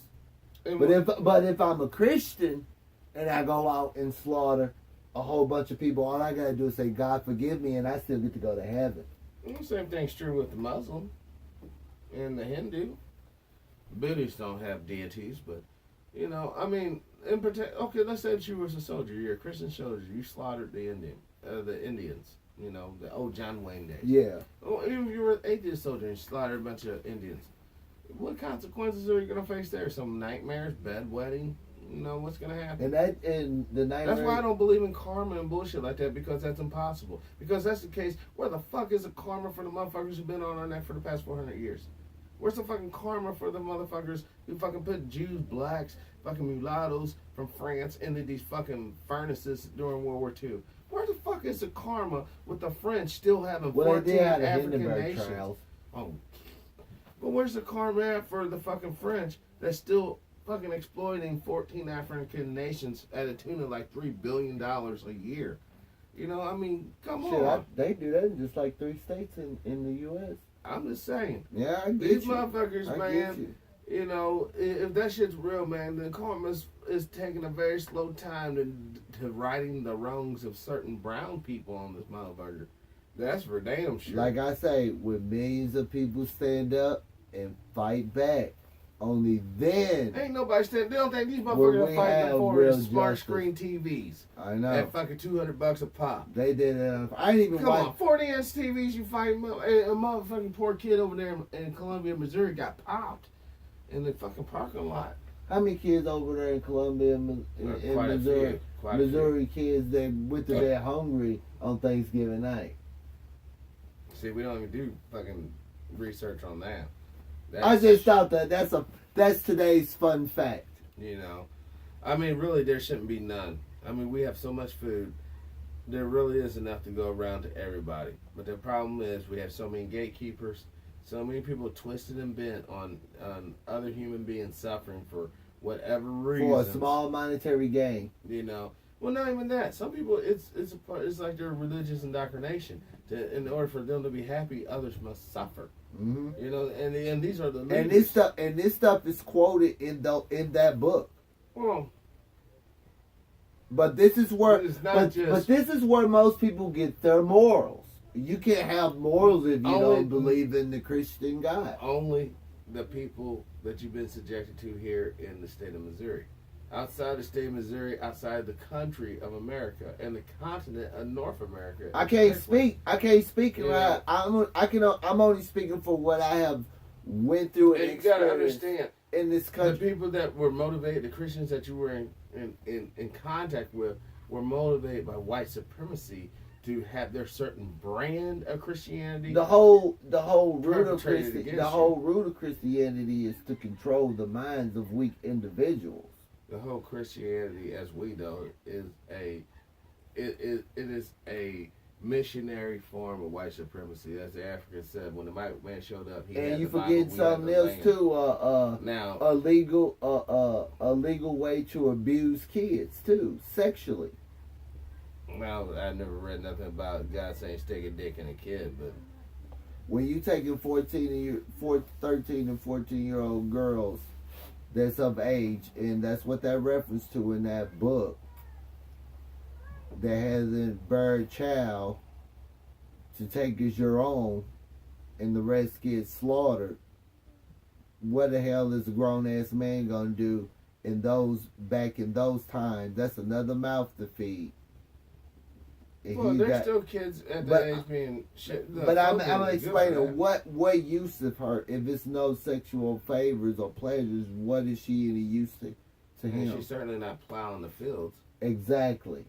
B: But if I'm a Christian and I go out and slaughter a whole bunch of people, all I gotta do is say, God forgive me, and I still get to go to heaven.
A: The same thing's true with the Muslim and the Hindu. Buddhists don't have deities, but I mean, okay, let's say that you was a soldier. You're a Christian soldier. You slaughtered the Indians. The old John Wayne days.
B: Yeah.
A: Well, even if you were an atheist soldier and you slaughtered a bunch of Indians, what consequences are you gonna face there? Some nightmares, bedwetting. What's gonna happen? That's why I don't believe in karma and bullshit like that, because that's impossible. Because that's the case. Where the fuck is the karma for the motherfuckers who've been on our neck for the past 400 years? Where's the fucking karma for the motherfuckers who fucking put Jews, blacks, fucking mulattoes from France into these fucking furnaces during World War II? Where the fuck is the karma with the French still having 14 African nations? Trials. Oh, but where's the karma at for the fucking French that's still fucking exploiting 14 African nations at a tune of like $3 billion a year? I mean, come on.
B: They do that in just like 3 states in the U.S.
A: I'm just saying.
B: Yeah, I get
A: These
B: you.
A: motherfuckers, man, if that shit's real, man, then karma is taking a very slow time to righting the wrongs of certain brown people on this motherfucker. That's for damn sure.
B: Like I say, when millions of people stand up and fight back, only then.
A: Ain't nobody stand. They don't think these motherfuckers are fighting for smart screen TVs.
B: I know.
A: At fucking $200 a pop.
B: They did it. I didn't even.
A: Come on, 40-inch TVs. You fighting a motherfucking poor kid over there in Columbia, Missouri got popped in the fucking parking lot
B: How many kids over there in Columbia and
A: Quite a
B: Missouri?
A: few. Quite a
B: Missouri kids that went to bed hungry on Thanksgiving night.
A: See, we don't even do fucking research on that.
B: I just thought that's today's fun fact.
A: You know, I mean, really, there shouldn't be none. I mean, we have so much food. There really is enough to go around to everybody. But the problem is we have so many gatekeepers, so many people twisted and bent on other human beings suffering for whatever reason.
B: For a small monetary gain.
A: You know, well, not even that. Some people, it's like their religious indoctrination. In order for them to be happy, others must suffer.
B: Mm-hmm.
A: You know, and these are the leaders.
B: And this stuff is quoted in that book.
A: Well,
B: but this is where
A: but
B: this is where most people get their morals. You can't have morals if you don't believe in the Christian God.
A: Only the people that you've been subjected to here in the state of Missouri. Outside the state of Missouri, outside the country of America and the continent of North America.
B: I can't speak.
A: Yeah.
B: I'm only speaking for what I have went through and
A: you gotta
B: experienced
A: understand
B: in this country.
A: the people that were motivated, the Christians that you were in contact with, were motivated by white supremacy to have their certain brand of Christianity.
B: The whole root of Christianity is to control the minds of weak individuals.
A: The whole Christianity, as we know, is it is a missionary form of white supremacy. As the African said, when the white man showed up, he
B: and
A: had
B: you
A: the
B: forget
A: Bible,
B: something else too.
A: Now
B: a legal way to abuse kids too, sexually.
A: Now I never read nothing about God saying stick a dick in a kid, but
B: when you taking 13 and 14-year-old girls that's of age, and that's what that reference to in that book, that has a bird child to take as your own, and the rest gets slaughtered. What the hell is a grown ass man gonna do back in those times? That's another mouth to feed. And
A: well, there's still kids at the age being shit.
B: But I'm explaining what use of her, if it's no sexual favors or pleasures, what is she any use to him?
A: She's certainly not plowing the fields.
B: Exactly.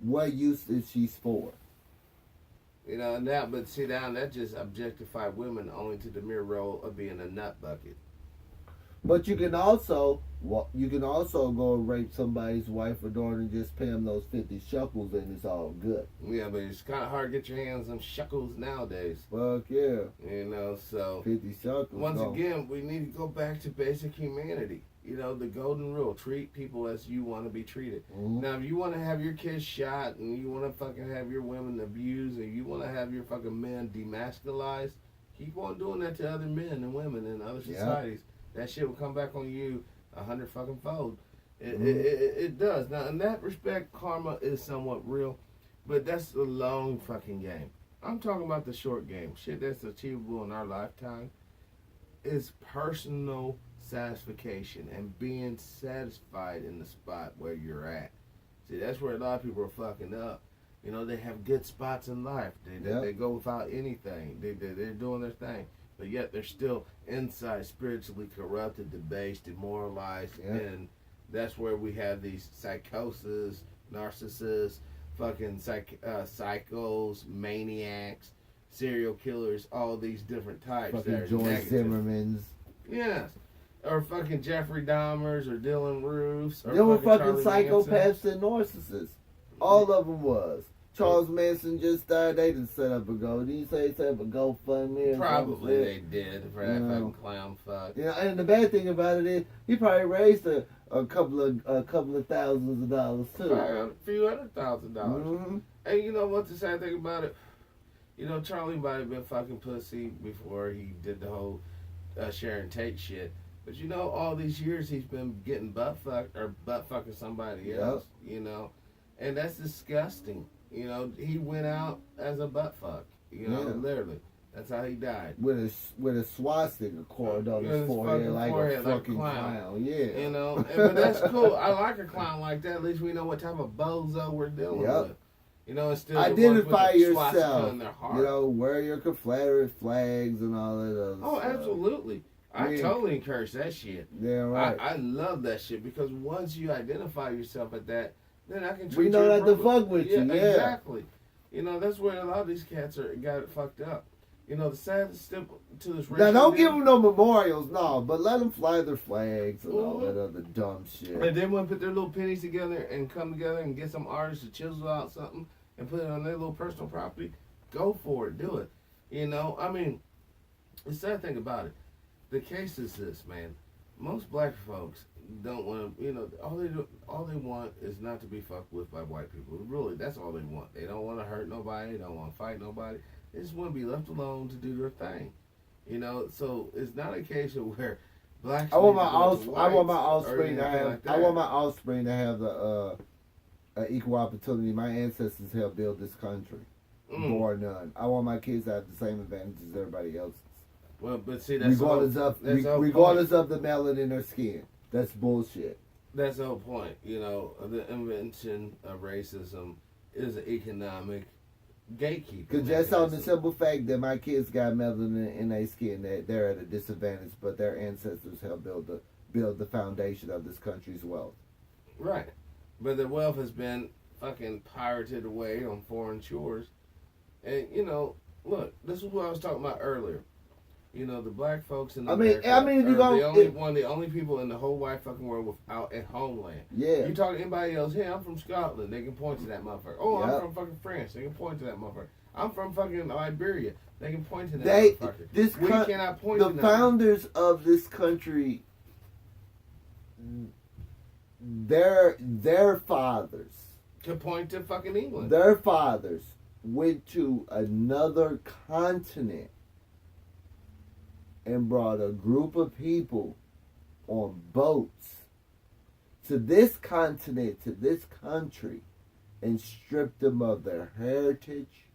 B: What use is she for?
A: You know, that just objectified women only to the mere role of being a nut bucket.
B: But you can also go and rape somebody's wife or daughter and just pay them those 50 shekels and it's all good.
A: Yeah, but it's kind of hard to get your hands on shekels nowadays.
B: Fuck yeah.
A: You know, so
B: 50 shekels.
A: Once again, we need to go back to basic humanity. You know, the golden rule: treat people as you want to be treated.
B: Mm-hmm.
A: Now, if you want to have your kids shot and you want to fucking have your women abused and you want to have your fucking men demasculized, keep on doing that to other men and women in other societies. That shit will come back on you 100 fucking fold. It does. Now, in that respect, karma is somewhat real, but that's a long fucking game. I'm talking about the short game. Shit that's achievable in our lifetime is personal satisfaction and being satisfied in the spot where you're at. See, that's where a lot of people are fucking up. You know, they have good spots in life. They go without anything. They're doing their thing. But yet they're still inside spiritually corrupted, debased, demoralized.
B: Yep.
A: And that's where we have these psychosis, narcissists, fucking psychos, maniacs, serial killers, all these different types.
B: Fucking George Zimmermans.
A: Yes. Or fucking Jeffrey Dahmers or Dylan Roofs. Or
B: They were fucking
A: Charlie
B: psychopaths and narcissists. All of them was. Charles Manson just died. They didn't set up a go. Did you say set up a GoFundMe?
A: Probably they did for that fucking clown fuck.
B: Yeah, and the bad thing about it is he probably raised a couple of thousands of dollars too.
A: A few $100,000.
B: Mm-hmm.
A: And you know what the sad thing about it? You know, Charlie might have been fucking pussy before he did the whole Sharon Tate shit. But you know, all these years he's been getting butt fucking somebody else. You know, and that's disgusting. You know, he went out as a butt fuck. You know, literally. That's how he died.
B: With a swastika carved on his forehead like a fucking clown. Yeah.
A: You know, but that's cool. I like a clown like that. At least we know what type of bozo we're dealing with. You know, it's still
B: identify yourself.
A: In their heart.
B: You know, wear your Confederate flags and all that other stuff.
A: Absolutely. I totally encourage that shit.
B: Yeah, right.
A: I love that shit because once you identify yourself at that, then I can treat
B: We know
A: you
B: not to
A: appropriately.
B: fuck with you. Yeah.
A: Exactly. You know, that's where a lot of these cats got it fucked up. You know, the saddest step to this racial
B: Now, don't
A: thing-
B: give them no memorials, no, but let them fly their flags and all that other dumb shit.
A: And then when put their little pennies together and come together and get some artists to chisel out something and put it on their little personal property, go for it, do it. You know, I mean, the sad thing about it, the case is this, man. Most black folks don't want to, you know, all they want is not to be fucked with by white people. Really, that's all they want. They don't want to hurt nobody. They don't want to fight nobody. They just want to be left alone to do their thing. You know, so it's not a case of where blacks.
B: I want my offspring to have the equal opportunity. My ancestors helped build this country, bar none. I want my kids to have the same advantages as everybody else's.
A: Well, but see, that's
B: regardless of the melanin in their skin. That's bullshit.
A: That's the whole point. You know, the invention of racism is an economic gatekeeper.
B: Because just on the simple fact that my kids got melanin in their skin, that they're at a disadvantage, but their ancestors helped build the foundation of this country's wealth.
A: Right. But the wealth has been fucking pirated away on foreign shores. And, you know, look, this is what I was talking about earlier. You know, the black folks in America
B: I mean, if you
A: are the only people in the whole wide fucking world without a homeland.
B: Yeah.
A: You talk to anybody else, hey, I'm from Scotland, they can point to that motherfucker. Oh, I'm from fucking France, they can point to that motherfucker. I'm from fucking Liberia, they can point to that motherfucker. We cannot point to that.
B: The founders of this country, their fathers
A: could point to fucking England.
B: Their fathers went to another continent and brought a group of people on boats to this continent, to this country, and stripped them of their heritage,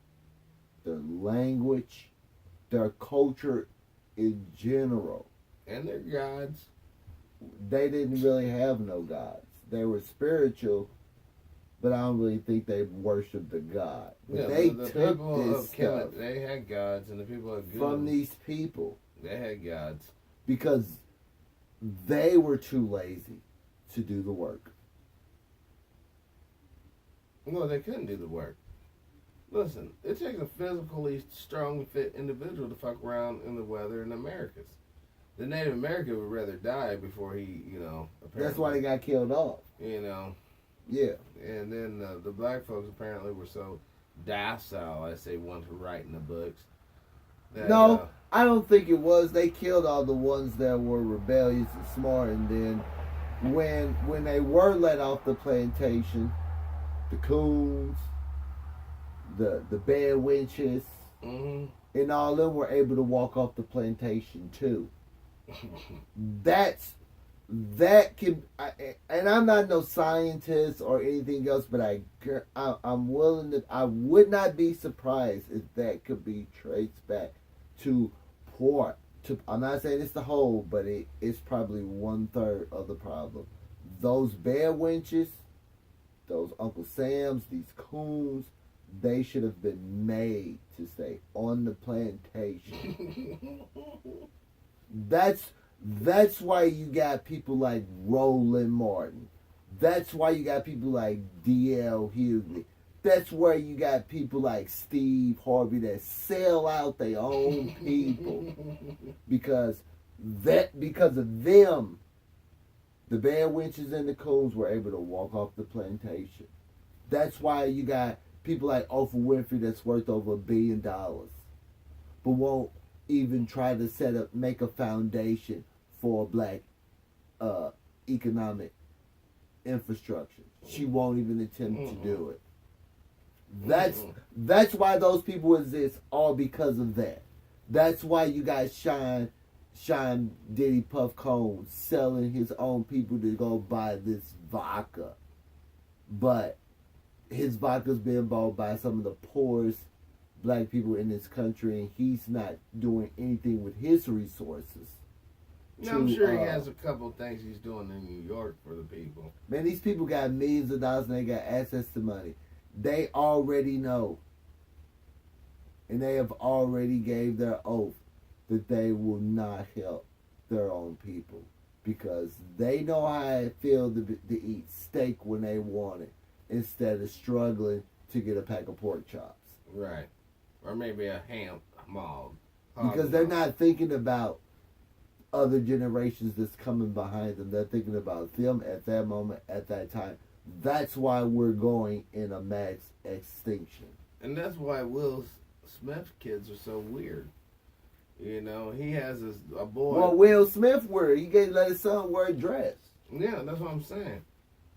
B: their language, their culture in general.
A: And their gods.
B: They didn't really have no gods. They were spiritual, but I don't really think they worshipped the God. But
A: yeah,
B: they
A: the
B: took
A: people
B: this
A: of
B: stuff
A: Kemet, they had gods, and the people of Goon,
B: from these people.
A: They had gods.
B: Because they were too lazy to do the work.
A: No, they couldn't do the work. Listen, it takes a physically strong, fit individual to fuck around in the weather in the Americas. The Native American would rather die before he, you know, apparently.
B: That's why they got killed off.
A: You know.
B: Yeah.
A: And then the black folks apparently were so docile, as they want to write in the books. That,
B: no, I don't think it was. They killed all the ones that were rebellious and smart, and then when they were let off the plantation, the coons, the bad wenches, and all of them were able to walk off the plantation too. That can, and I'm not no scientist or anything else, but I'm willing to. I would not be surprised if that could be traced back to pork. I'm not saying it's the whole, but it's probably 1/3 of the problem. Those bad wenches, those Uncle Sams, these coons, they should have been made to stay on the plantation. That's why you got people like Roland Martin. That's why you got people like D.L. Hughley. That's where you got people like Steve Harvey that sell out their own people. Because of them, the bad wenches and the coons were able to walk off the plantation. That's why you got people like Oprah Winfrey that's worth over $1 billion, but won't even try to make a foundation for a black economic infrastructure. She won't even attempt to do it. That's why those people exist, all because of that. That's why you got Sean Diddy Puff Combs selling his own people to go buy this vodka. But his vodka's being bought by some of the poorest black people in this country, and he's not doing anything with his resources.
A: I'm sure he has a couple of things he's doing in New York for the people.
B: Man, these people got millions of dollars and they got access to money. They already know. And they have already gave their oath that they will not help their own people because they know how it feels to eat steak when they want it instead of struggling to get a pack of pork chops.
A: Right. Or maybe a ham hog.
B: Because they're not thinking about other generations that's coming behind them. They're thinking about them at that moment, at that time. That's why we're going in a mass extinction.
A: And that's why Will Smith kids are so weird. You know, he has a boy.
B: Well, Will Smith wear it. He gave let his son wear a dress.
A: Yeah, that's what I'm saying.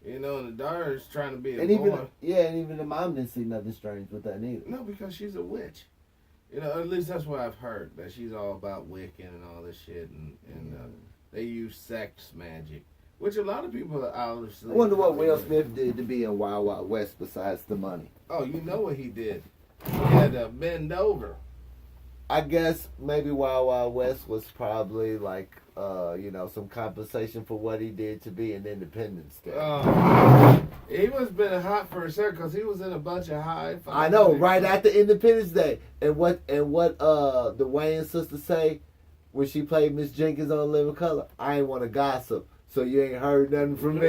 A: You know, and the daughter's trying to be a
B: And
A: boy.
B: even the mom didn't see nothing strange with that either.
A: No, because she's a witch. You know, at least that's what I've heard. That she's all about Wiccan and all this shit. And they use sex magic. Which a lot of people are obviously.
B: I wonder what Will Smith did to be in Wild Wild West besides the money.
A: Oh, you know what he did. He had to bend over.
B: I guess maybe Wild Wild West was probably like, some compensation for what he did to be an Independence Day.
A: He was been hot for a second because he was in a bunch of high.
B: I know, right after Independence Day, and what the Wayne sister say when she played Miss Jenkins on Living Color? I ain't want to gossip, so you ain't heard nothing from me.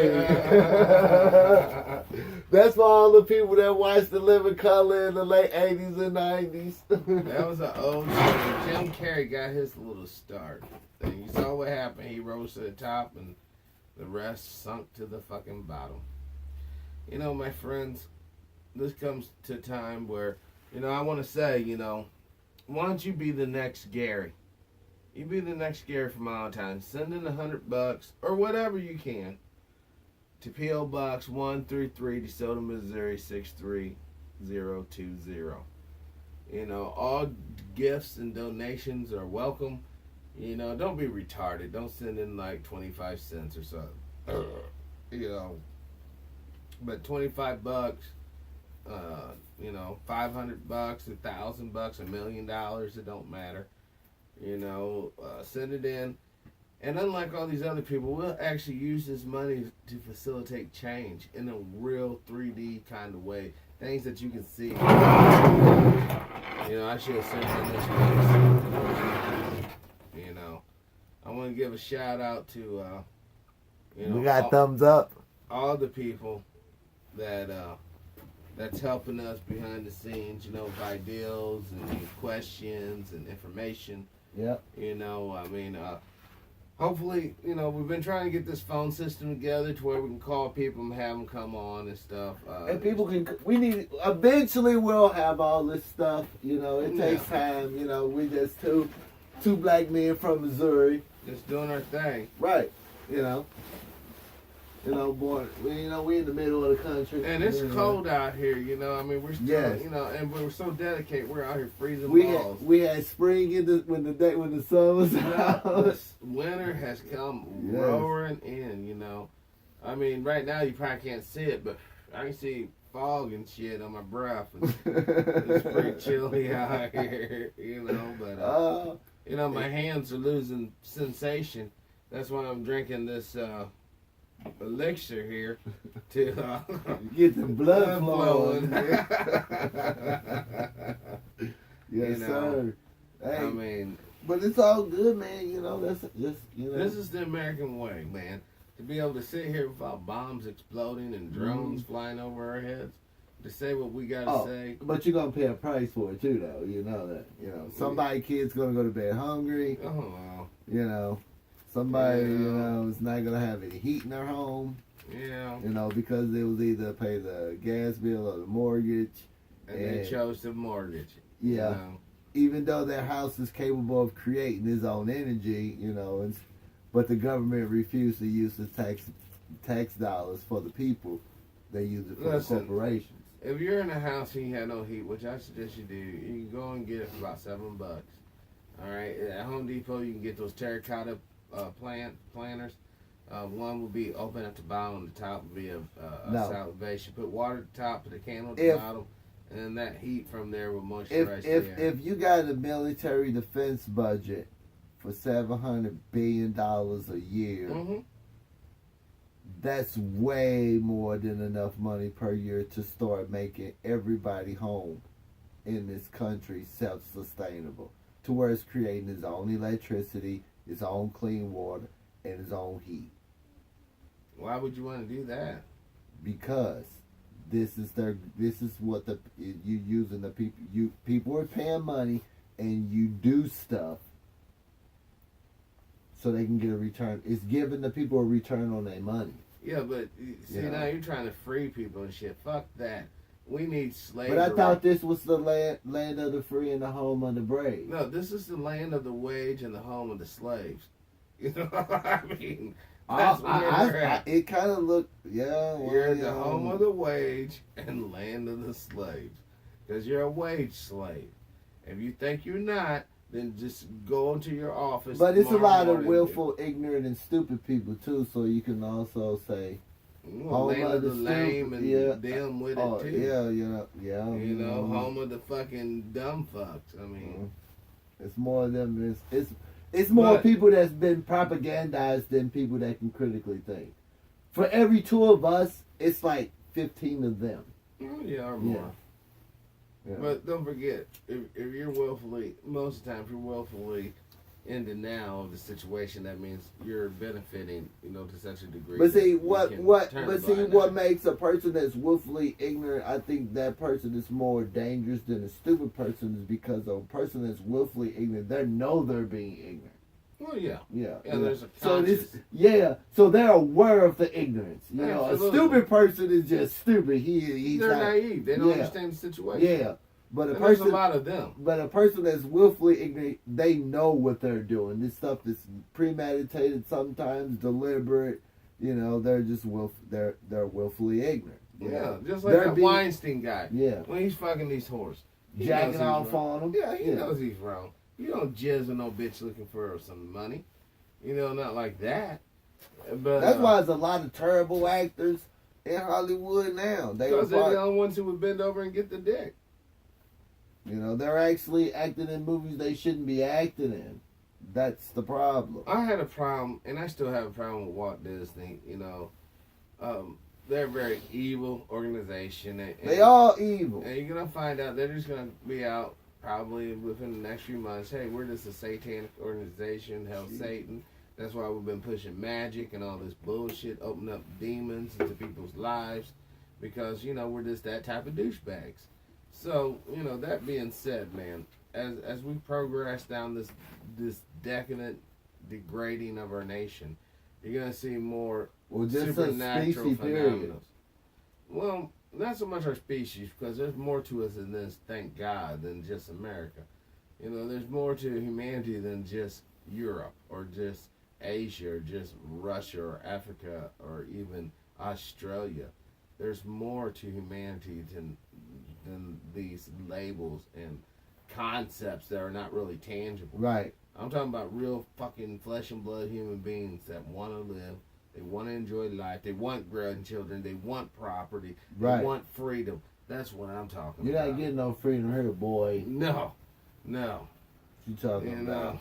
B: That's for all the people that watched the Living Color in the late 80s and 90s.
A: That was an old show. Jim Carrey got his little start. And you saw what happened. He rose to the top and the rest sunk to the fucking bottom. You know, my friends, this comes to a time where, I want to say, why don't you be the next Gary? You be the next Gary from Island Town. Send in $100 or whatever you can to P.O. Box 133, DeSoto, Missouri 63020. All gifts and donations are welcome. Don't be retarded. Don't send in like 25 cents or something. But $25, $500, $1,000, $1,000, $1 million, it don't matter. Send it in. And unlike all these other people, we'll actually use this money to facilitate change in a real 3D kind of way. Things that you can see. I should have sent in this one. I want to give a shout out to,
B: we got thumbs up.
A: All the people that's helping us behind the scenes, with ideals and questions and information.
B: Yep.
A: Hopefully, we've been trying to get this phone system together to where we can call people and have them come on and stuff.
B: And people eventually we'll have all this stuff, it takes time, we just two black men from Missouri.
A: Just doing our thing.
B: Right. Boy, we in the middle of the country.
A: And it's cold out here, we're still,
B: yes.
A: And we're so dedicated, we're out here freezing balls.
B: We had spring when the sun was out.
A: Winter has come roaring in, right now you probably can't see it, but I can see fog and shit on my breath. It's pretty chilly out here, but, my hands are losing sensation. That's why I'm drinking this, elixir here to
B: get the blood flowing. Yes, sir. Hey, but it's all good, man. That's just
A: This is the American way, man. To be able to sit here without bombs exploding and drones flying over our heads, to say what we gotta say.
B: But you're gonna pay a price for it too, though. You know that. Somebody kid's gonna go to bed hungry.
A: Oh well.
B: Somebody, is not going to have any heat in their home.
A: Yeah.
B: Because they was either pay the gas bill or the mortgage.
A: And they chose the mortgage.
B: Yeah. Even though their house is capable of creating its own energy, but the government refused to use the tax dollars for the people. They use it for the corporations.
A: If you're in a house and you have no heat, which I suggest you do, you can go and get it for about $7. All right. At Home Depot, you can get those terracotta planters. One will be open at the bottom, the top will be a solid base. You put water at the top, put a candle at the bottom, and then that heat from there will moisturize the air.
B: If you got a military defense budget for $700 billion a year, that's way more than enough money per year to start making everybody home in this country self-sustainable, to where it's creating its own electricity, his own clean water, and his own heat.
A: Why would you want to do that?
B: Because this is what you using the people. People are paying money, and you do stuff so they can get a return. It's giving the people a return on their money.
A: Yeah, but see, now you're trying to free people and shit. Fuck that. We need slavery.
B: But I thought this was the land of the free and the home of the brave.
A: No, this is the land of the wage and the home of the slaves. You know what I mean? That's where we're at.
B: It kind of looked, well,
A: you're the home of the wage and land of the slaves. Because you're a wage slave. If you think you're not, then just go into your office.
B: But it's a lot of willful, ignorant, and stupid people, too, so you can also say,
A: land of the lame and them with it, too.
B: Yeah.
A: You know, home of the fucking dumb fucks. I mean.
B: It's more of them. It's more people that's been propagandized than people that can critically think. For every 2 of us, it's like 15 of them.
A: Yeah, or more. Yeah. But don't forget, if you're most of the time, if you're willfully in denial of the situation, that means you're benefiting, to such a degree.
B: But see, what makes a person that's willfully ignorant, I think that person is more dangerous than a stupid person, is because a person that's willfully ignorant, they know they're being ignorant.
A: Well, yeah.
B: Yeah.
A: There's a conscious...
B: So they're aware of the ignorance.
A: Absolutely.
B: A stupid person is just stupid. They're
A: naive. They don't understand the situation.
B: Yeah. But
A: there's a lot of them.
B: But a person that's willfully ignorant, they know what they're doing. This stuff is premeditated, sometimes deliberate. They're just they're willfully ignorant.
A: Yeah, just like that Weinstein guy.
B: Yeah.
A: When he's fucking these whores.
B: Jacking off on them.
A: Yeah, he knows he's wrong. You don't jizz on no bitch looking for some money. Not like that. But
B: that's why there's a lot of terrible actors in Hollywood now.
A: Because they're the only ones who would bend over and get the dick.
B: They're actually acting in movies they shouldn't be acting in. That's the problem.
A: I had a problem, and I still have a problem with Walt Disney. They're a very evil organization. And
B: they all evil.
A: And you're going to find out they're just going to be out probably within the next few months. Hey, we're just a satanic organization, hell Satan. That's why we've been pushing magic and all this bullshit, opening up demons into people's lives. Because, we're just that type of douchebags. So, that being said, man, as we progress down this decadent degrading of our nation, you're going to see more supernatural phenomena. Well, not so much our species, because there's more to us in this, thank God, than just America. There's more to humanity than just Europe, or just Asia, or just Russia, or Africa, or even Australia. There's more to humanity than these labels and concepts that are not really tangible.
B: Right.
A: I'm talking about real fucking flesh and blood human beings that want to live. They want to enjoy life. They want grandchildren. They want property. They want freedom. That's what I'm talking about.
B: You're not getting no freedom here, boy.
A: No.
B: What you talking about?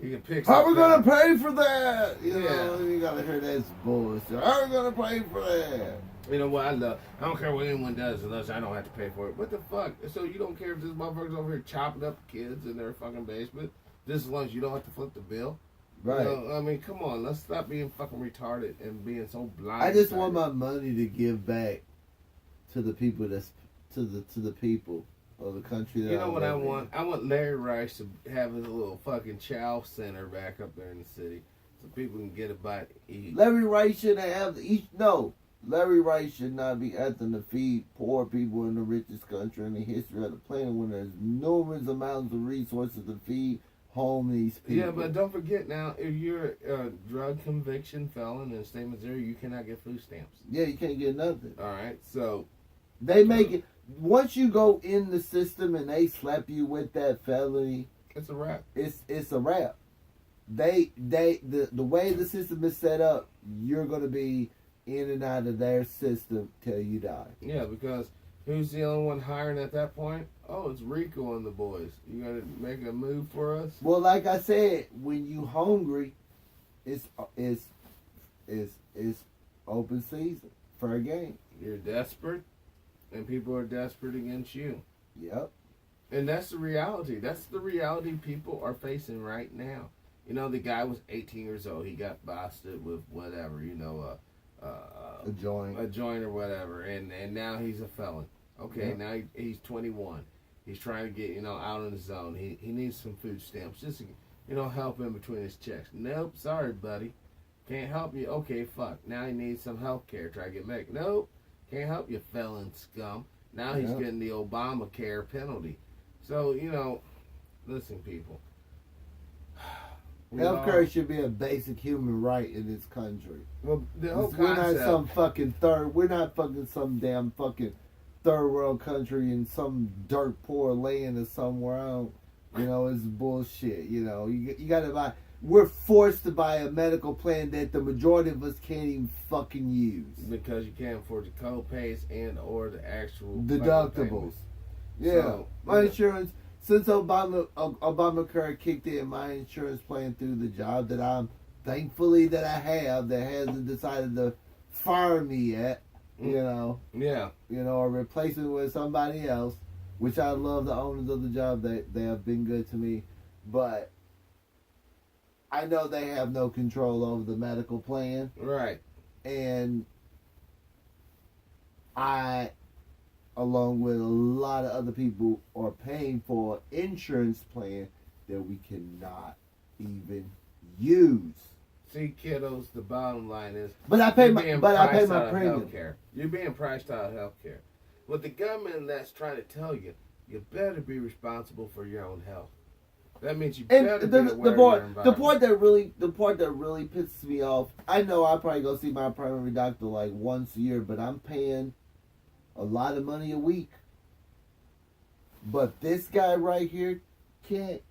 A: You can pick.
B: How are we gonna pay for that? You gotta hear this bullshit. How are we gonna pay for that?
A: You know what I love? I don't care what anyone does unless I don't have to pay for it. What the fuck? So you don't care if this motherfucker's over here chopping up kids in their fucking basement? Just as long as you don't have to flip the bill?
B: Right.
A: I mean, come on. Let's stop being fucking retarded and being so blind.
B: I just want my money to give back to the people to the people of the country.
A: You know what I want? I want Larry Rice to have his little fucking chow center back up there in the city so people can get a bite to eat.
B: Larry Rice shouldn't have Larry Rice should not be acting to feed poor people in the richest country in the history of the planet when there's numerous amounts of resources to feed homeless people.
A: Yeah, but don't forget now, if you're a drug conviction felon in the state of Missouri, you cannot get food stamps.
B: Yeah, you can't get nothing.
A: All right, so
B: they make it once you go in the system and they slap you with that felony.
A: It's a wrap.
B: It's a wrap. The way the system is set up, you're gonna be in and out of their system till you die.
A: Yeah, because who's the only one hiring at that point? Oh, it's Rico and the boys. You gotta make a move for us?
B: Well, like I said, when you hungry, it's open season, fair game.
A: You're desperate, and people are desperate against you.
B: Yep.
A: And that's the reality. That's the reality people are facing right now. You know, the guy was 18 years old. He got busted with whatever,
B: A joint.
A: a joint or whatever, and now he's a felon. Okay,
B: Yeah.
A: now he's 21. He's trying to get out on his own. He needs some food stamps just to help him between his checks. Nope, sorry, buddy, can't help you. Okay, fuck. Now he needs some health care. Try to get medic. Nope, can't help you, felon scum. Now he's getting the Obamacare penalty. So listen, people.
B: Healthcare should be a basic human right in this country.
A: Well, the whole
B: We're not
A: concept.
B: some fucking we're not fucking some damn fucking third world country in some dirt poor land or somewhere else. It's bullshit. You gotta buy. We're forced to buy a medical plan that the majority of us can't even fucking use
A: Because you can't afford the co-pays and or the actual
B: deductibles. Yeah,
A: So,
B: my insurance. Since Obamacare kicked in, my insurance plan through the job that I'm thankfully that I have that hasn't decided to fire me yet.
A: Yeah.
B: Or replace me with somebody else, which I love the owners of the job. They have been good to me, but I know they have no control over the medical plan,
A: Right.
B: and I, along with a lot of other people, are paying for an insurance plan that we cannot even use.
A: See, kiddos, the bottom line is,
B: But I pay
A: you're
B: my
A: being
B: premium.
A: priced out of healthcare. You're being priced out of healthcare. What the government that's trying to tell you, you better be responsible for your own health. That means you
B: And
A: better
B: the
A: be aware of your environment.
B: part that really pisses me off. I know I probably go see my primary doctor like once a year, but I'm paying a lot of money a week. But this guy right here can't.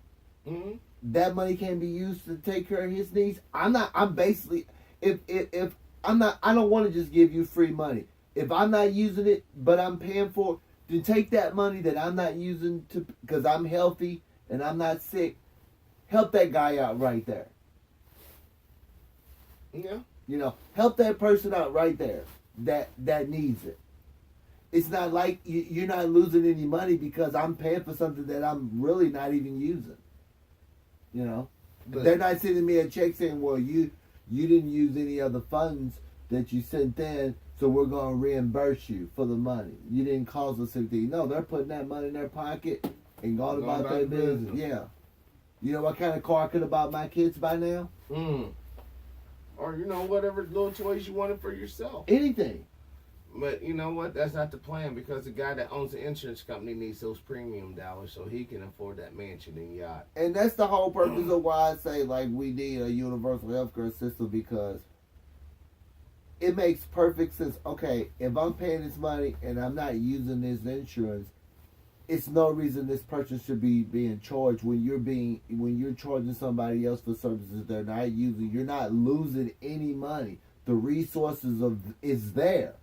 A: Mm-hmm.
B: That money can be used to take care of his needs. I'm basically if I'm not. I don't want to just give you free money. If I'm not using it, but I'm paying for it, then take that money that I'm not using to because I'm healthy and I'm not sick. Help that guy out right there.
A: Yeah.
B: Help that person out right there that needs it. It's not like you're not losing any money because I'm paying for something that I'm really not even using.
A: But
B: They're not sending me a check saying, well, you didn't use any of the funds that you sent in, so we're going to reimburse you for the money. You didn't cause us anything. No, they're putting that money in their pocket and going about their business. Yeah. You know what kind of car I could have bought my kids by now?
A: Or whatever little toys you wanted for yourself.
B: Anything.
A: But you know what? That's not the plan because the guy that owns the insurance company needs those premium dollars so he can afford that mansion and yacht.
B: And that's the whole purpose of why I say, like, we need a universal healthcare system because it makes perfect sense. Okay, if I'm paying this money and I'm not using this insurance, it's no reason this person should be being charged when you're charging somebody else for services they're not using. You're not losing any money. The resources is there.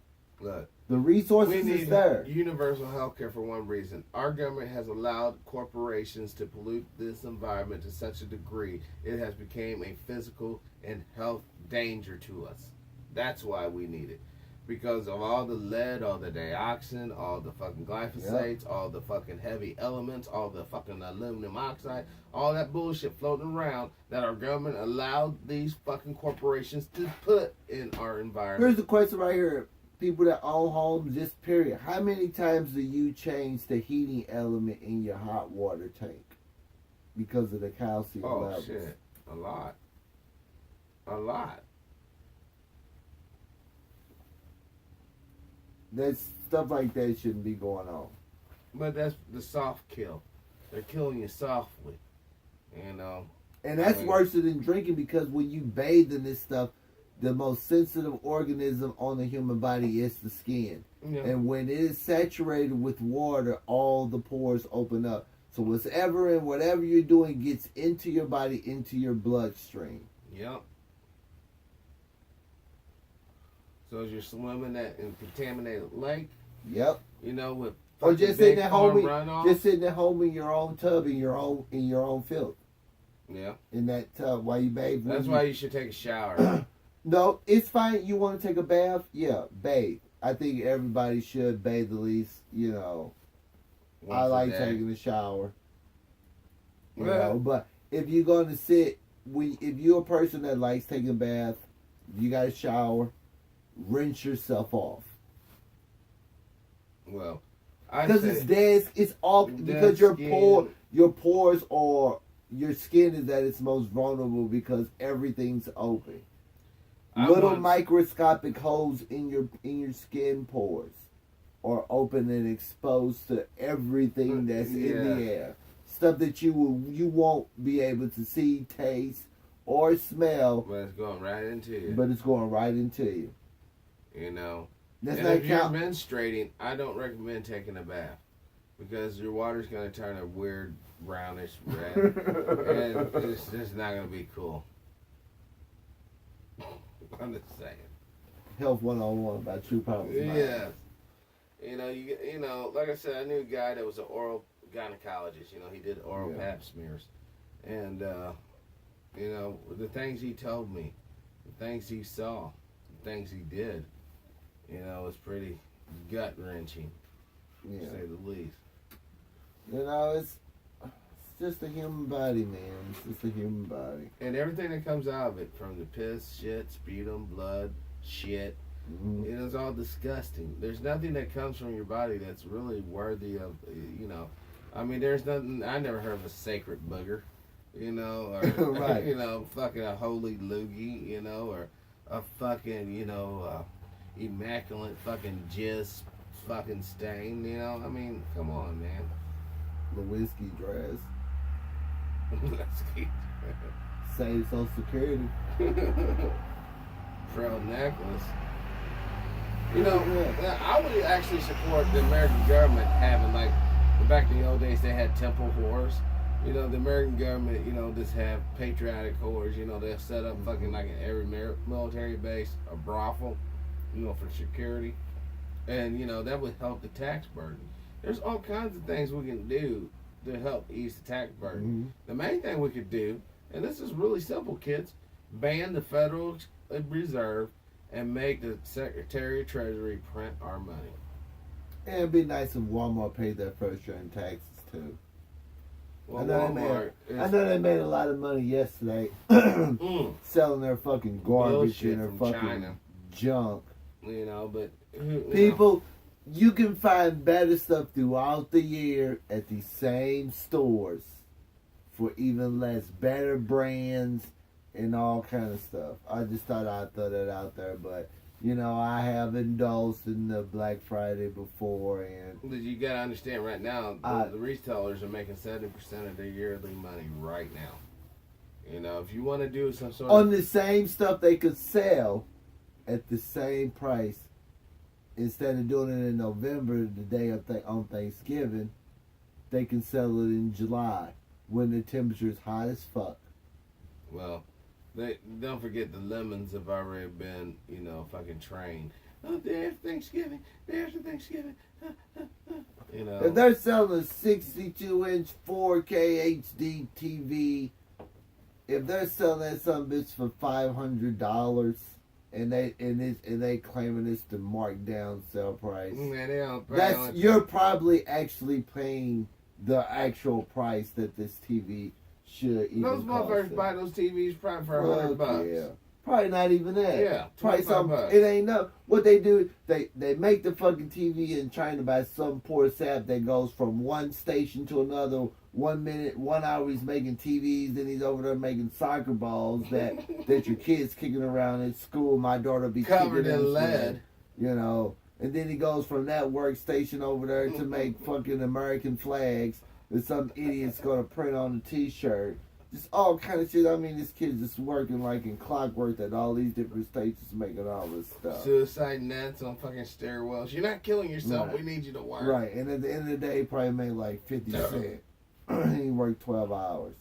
A: Look,
B: the resources
A: we need
B: is there.
A: Universal health care for one reason. Our government has allowed corporations to pollute this environment to such a degree it has become a physical and health danger to us. That's why we need it. Because of all the lead, all the dioxin, all the fucking glyphosates, all the fucking heavy elements, all the fucking aluminum oxide, all that bullshit floating around that our government allowed these fucking corporations to put in our environment.
B: Here's the question right here. People that own homes, just period. How many times do you change the heating element in your hot water tank because of the calcium levels?
A: Oh, shit. A lot. A lot.
B: That stuff like that shouldn't be going on.
A: But that's the soft kill. They're killing you softly.
B: And that's worse than drinking because when you bathe in this stuff, the most sensitive organism on the human body is the skin.
A: Yeah.
B: And when it is saturated with water, all the pores open up. So whatever you're doing gets into your body, into your bloodstream.
A: Yep. So as you're swimming in contaminated lake,
B: Yep.
A: with
B: Or just sitting at home,
A: runoff.
B: just sitting at home in your own tub, in your own filth.
A: Yeah.
B: In that tub while you bathe.
A: That's why you should take a shower.
B: No, it's fine. You want to take a bath? Yeah, bathe. I think everybody should bathe at least,
A: Once
B: I like
A: a day.
B: taking a shower.
A: Well,
B: But if you're going to sit if you're a person that likes taking a bath, you got to shower, rinse yourself off.
A: Well,
B: because it's dead. It's all because your pores or your skin is at its most vulnerable because everything's open. Little microscopic holes in your skin pores are open and exposed to everything that's in the air. Stuff that you won't be able to see, taste, or smell.
A: But it's going right into you.
B: But it's going right into you.
A: You know.
B: That's
A: and if you're menstruating, I don't recommend taking a bath because your water's going to turn a weird brownish red, and it's just not going to be cool. I'm just saying.
B: Health 101 about true problems.
A: Yeah. You know, like I said, I knew a guy that was an oral gynecologist. You know, he did oral pap smears, and you know, the things he told me, the things he saw, the things he did, you know, was pretty gut wrenching, to say the least.
B: You know, it's just a human body, man. It's just a human body.
A: And everything that comes out of it, from the piss, shit, sputum, blood, shit, it is all disgusting. There's nothing that comes from your body that's really worthy of, you know. I mean, there's nothing. I never heard of a sacred booger, you know, or
B: right.
A: You know, fucking a holy loogie, you know, or a fucking, you know, immaculate fucking jizz fucking stain, you know. I mean, come on, man.
B: The whiskey dress.
A: Whiskey.
B: Save Social Security.
A: Pearl necklace. You know, I would actually support the American government having, like, back in the old days, they had temple whores. You know, the American government, you know, just have patriotic whores. You know, they'll set up fucking, like, in every military base, a brothel, you know, for security. And, you know, that would help the tax burden. There's all kinds of things we can do to help ease the tax burden. The main thing we could do, and this is really simple, kids, ban the Federal Reserve and make the Secretary of Treasury print our money.
B: And it'd be nice if Walmart paid their first year in taxes too.
A: Well,
B: I know they made a lot of money yesterday selling their fucking garbage and their fucking China. Junk.
A: You know, but
B: people, you can find better stuff throughout the year at these same stores for even less, better brands and all kind of stuff. I just thought I'd throw that out there, but you know, I have indulged in the Black Friday before, and
A: you gotta understand right now, the retailers are making 70% of their yearly money right now. You know, if you want to do some sort
B: on the same stuff they could sell at the same price, instead of doing it in November, the day of on Thanksgiving, they can sell it in July when the temperature is hot as fuck.
A: Well, don't forget the lemons have already been, you know, fucking trained. Oh, day after Thanksgiving, day after Thanksgiving. You know.
B: If they're selling a 62-inch 4K HD TV, if they're selling that some bitch for $500, and they claiming it's the marked down sale price,
A: man,
B: you're probably actually paying the actual price that this TV should even
A: those motherfuckers buy those TVs probably for $100.
B: Yeah. Probably not even that.
A: Yeah,
B: $25. It ain't no. What they do, they make the fucking TV in China by some poor sap that goes from one station to another. 1 minute, 1 hour he's making TVs, then he's over there making soccer balls that your kids kicking around at school. My daughter be
A: covered in lead,
B: you know. And then he goes from that workstation over there to make fucking American flags that some idiot's gonna print on a T-shirt. Just all kind of shit. I mean, this kid's just working like in clockwork at all these different stations making all this stuff.
A: Suicide nets on fucking stairwells. You're not killing yourself.
B: Right.
A: We need you to work.
B: Right, and at the end of the day, he probably made like 50 cents. He worked 12 hours.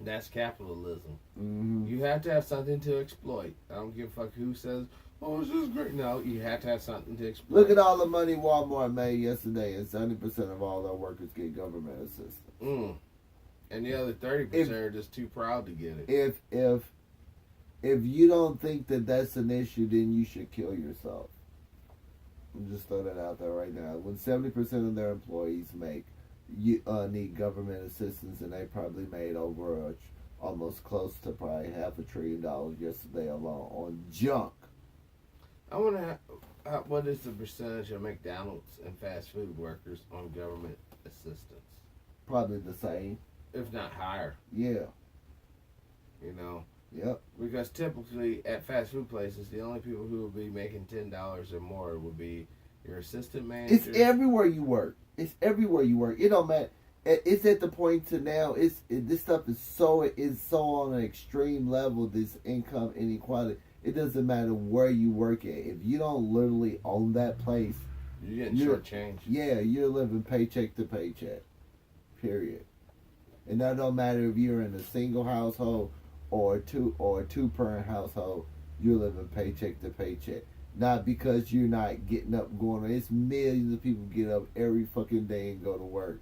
A: That's capitalism.
B: Mm-hmm.
A: You have to have something to exploit. I don't give a fuck who says, oh, this is great. No, you have to have something to exploit.
B: Look at all the money Walmart made yesterday, and 70% of all their workers get government assistance.
A: And the other 30% are just too proud to get
B: it. If you don't think that that's an issue, then you should kill yourself. I'm just throw that out there right now. When 70% of their employees need government assistance, and they probably made over almost close to probably $500 billion yesterday alone on junk.
A: I wonder what is the percentage of McDonald's and fast food workers on government assistance?
B: Probably the same.
A: If not higher.
B: Yeah.
A: You know?
B: Yep.
A: Because typically at fast food places, the only people who will be making $10 or more would be your assistant manager.
B: It's everywhere you work. It's everywhere you work. It don't matter. It's at the point to now. This stuff is so on an extreme level. This income inequality. It doesn't matter where you work at. If you don't literally own that place,
A: you're getting shortchanged.
B: Yeah, you're living paycheck to paycheck. Period. And that don't matter if you're in a single household or a two parent household. You're living paycheck to paycheck. Not because you're not getting up going on. It's millions of people get up every fucking day and go to work.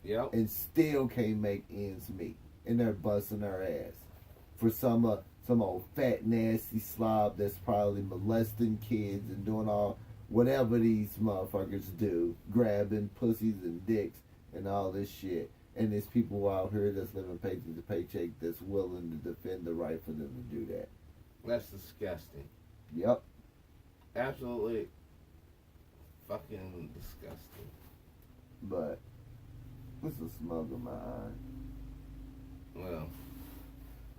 A: Yep.
B: And still can't make ends meet. And they're busting their ass. For some old fat nasty slob that's probably molesting kids and doing all whatever these motherfuckers do. Grabbing pussies and dicks and all this shit. And there's people out here that's living paycheck to paycheck that's willing to defend the right for them to do that.
A: That's disgusting.
B: Yep.
A: Absolutely fucking disgusting.
B: But it's a smug of my eye.
A: Well,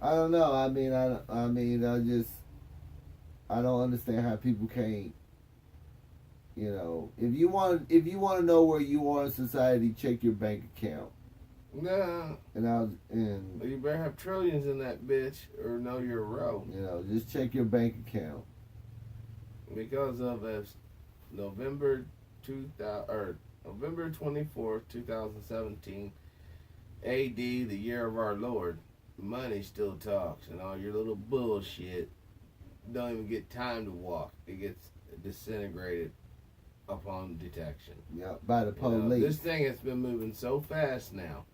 B: I don't know. I don't understand how people can't. You know, if you want to know where you are in society, check your bank account.
A: nah.
B: And
A: You better have trillions in that bitch, or know you're row.
B: you know, just check your bank account.
A: Because of November 24th, 2017, AD, the year of our Lord, money still talks, and all your little bullshit don't even get time to walk. It gets disintegrated upon detection.
B: Yeah, by the police.
A: You know, this thing has been moving so fast now.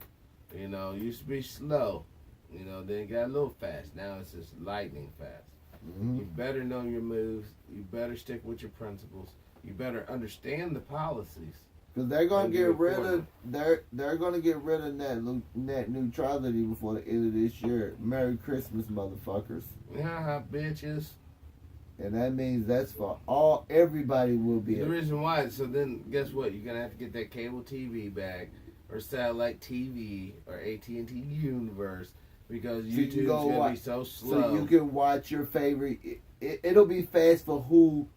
A: You know, it used to be slow. You know, then it got a little fast. Now it's just lightning fast.
B: Mm-hmm.
A: You better know your moves. You better stick with your principles. You better understand the policies.
B: Because they're gonna get rid of they're gonna get rid of net neutrality before the end of this year. Merry Christmas, motherfuckers.
A: Yeah, bitches.
B: And that means that's for everybody will be.
A: The reason why, so then guess what? You're gonna have to get that cable TV back, or satellite TV, or AT&T Universe, because YouTube's gonna be so slow.
B: So you can watch your favorite. It'll be fast for who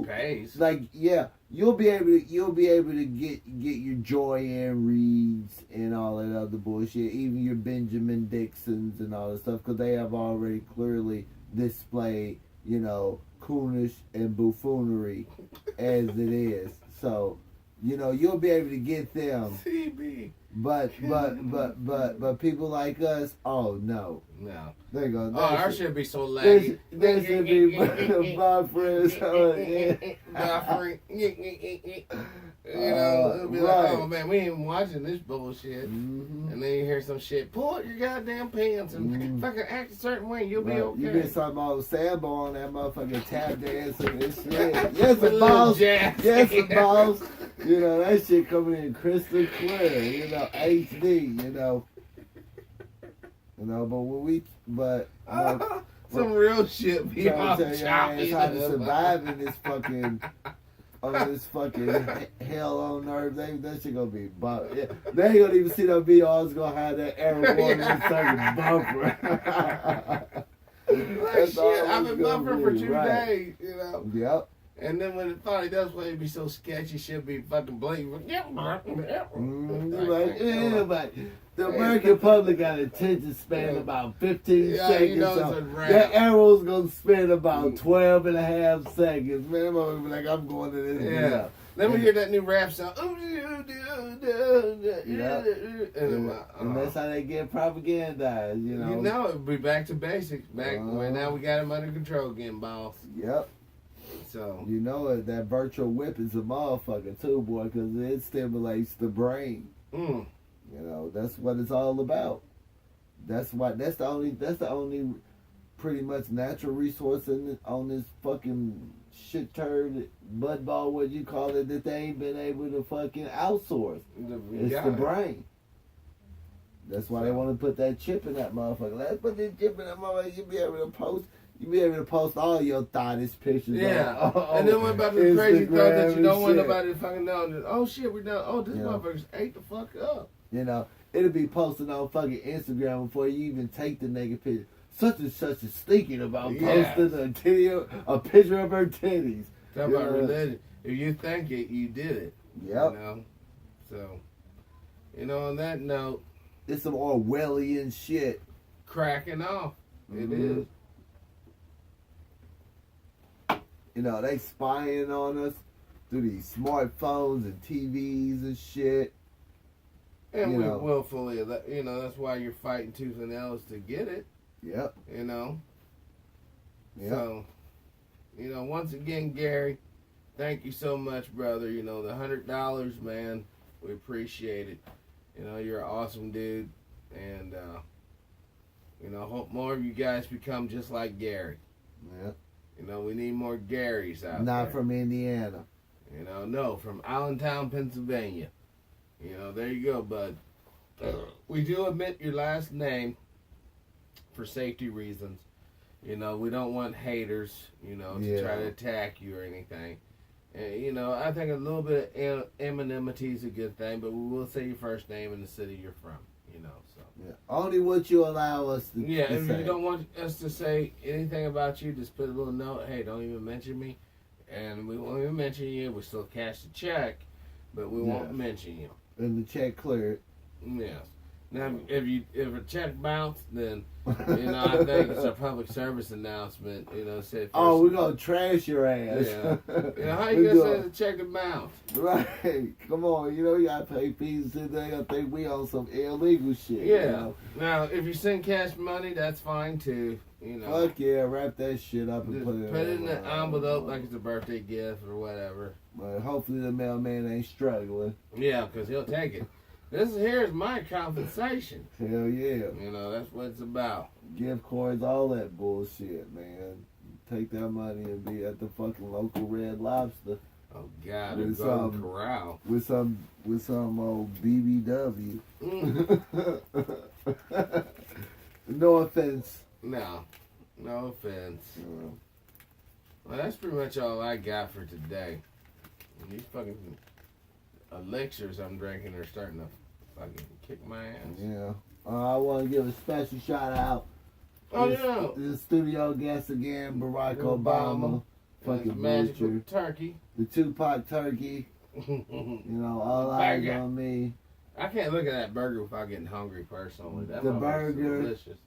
A: pays.
B: Like, yeah, you'll be able to get your Joy-Ann Reeds and all that other bullshit, even your Benjamin Dixons and all that stuff, because they have already clearly displayed, you know, coonish and buffoonery as it is. So, you know, you'll be able to get them.
A: TV.
B: But people like us, oh no.
A: No.
B: They go.
A: Oh, our shit be so laggy.
B: That should be buffering.
A: Buffering. You know, it'll be like, oh man, we ain't even watching this bullshit.
B: Mm-hmm.
A: And then you hear some shit, pull up your goddamn pants and fucking act a certain way, you'll be okay.
B: You get some old Sambo on that motherfucking tap dancing and shit. Yes, the boss. Yes, the boss. You know, that shit coming in crystal clear. You know, HD. You know. You know, but
A: some real shit be all
B: tell you
A: choppy.
B: how to survive in this fucking hell on earth. That shit gonna be bump. Yeah. They ain't gonna even see that video. It's gonna have that Aragorn and fucking bumper.
A: Like shit, I've been bumpering for 2 days, you know.
B: Yep.
A: And then when it finally does play, it'd be so sketchy, shit be fucking blatant.
B: But the American public got an attention span about 15 seconds.
A: You know,
B: so that arrow's gonna spend about 12 and a half seconds. Man, I'm gonna be like, I'm going to this.
A: Yeah. Let me hear that new rap song.
B: Yeah. And that's how they get propagandized, you know.
A: You know, it'll be back to basics. Back where now we got them under control again, boss.
B: Yep.
A: So
B: you know it, that virtual whip is a motherfucker too, boy, because it stimulates the brain.
A: You
B: know, that's what it's all about. That's the only pretty much natural resource on this fucking shit turd mudball, what you call it, that they ain't been able to fucking outsource. It's the brain. That's why they want to put that chip in that motherfucker. Let's put this chip in that motherfucker. You be able to post all your thottish pictures.
A: Yeah.
B: On
A: and then what about the crazy thought that you don't want
B: shit.
A: nobody to fucking know? And, oh shit, we're done. Oh, this motherfucker's ate the fuck up.
B: You know, it'll be posted on fucking Instagram before you even take the naked picture. Such and such is thinking about posting a picture of her titties.
A: Talk about religion. If you think it, you did it.
B: Yep.
A: You know? So, on that note,
B: it's some Orwellian shit.
A: Cracking off.
B: Mm-hmm.
A: It is.
B: They spying on us through these smartphones and TVs and shit.
A: And we willfully, that's why you're fighting tooth and nails to get it.
B: Yep.
A: Yep. So, once again, Gary, thank you so much, brother. The $100, man, we appreciate it. You're an awesome dude. And, hope more of you guys become just like Gary.
B: Yeah.
A: We need more Garys out there.
B: Not from Indiana.
A: No, from Allentown, Pennsylvania. There you go, bud. We do omit your last name for safety reasons. We don't want haters, to try to attack you or anything. And, I think a little bit of anonymity is a good thing, but we will say your first name and the city you're from, so.
B: Yeah. Only what you allow us to
A: Yeah,
B: to
A: if
B: say.
A: you don't want us to say anything about you, just put a little note, hey, don't even mention me. And we won't even mention you. We still cash the check, but we won't mention you.
B: And the check cleared.
A: Yes. Now, if a check bounced, then I think it's a public service announcement. Say
B: we're gonna trash your ass.
A: Yeah. How you gonna say the check to bounce?
B: Right. Come on. You gotta pay fees. And they gonna think we on some illegal shit.
A: Yeah. Now, if you send cash money, that's fine too.
B: Fuck yeah, wrap that shit up and put it
A: in an envelope like it's a birthday gift or whatever.
B: But hopefully the mailman ain't struggling.
A: Yeah, because he'll take it. Here's my compensation.
B: Hell yeah.
A: That's what it's about.
B: Gift cards, all that bullshit, man. Take that money and be at the fucking local Red Lobster.
A: Oh God, with some corral.
B: With some old BBW. No offense.
A: No offense. Well, that's pretty much all I got for today. And these fucking elixirs I'm drinking are starting to fucking kick my ass.
B: Yeah. I want to give a special shout out. The studio guest again, Barack Obama. Fucking magical
A: turkey.
B: The Tupac turkey. All eyes on me.
A: I can't look at that burger without getting hungry personally. That
B: the burger.
A: Delicious.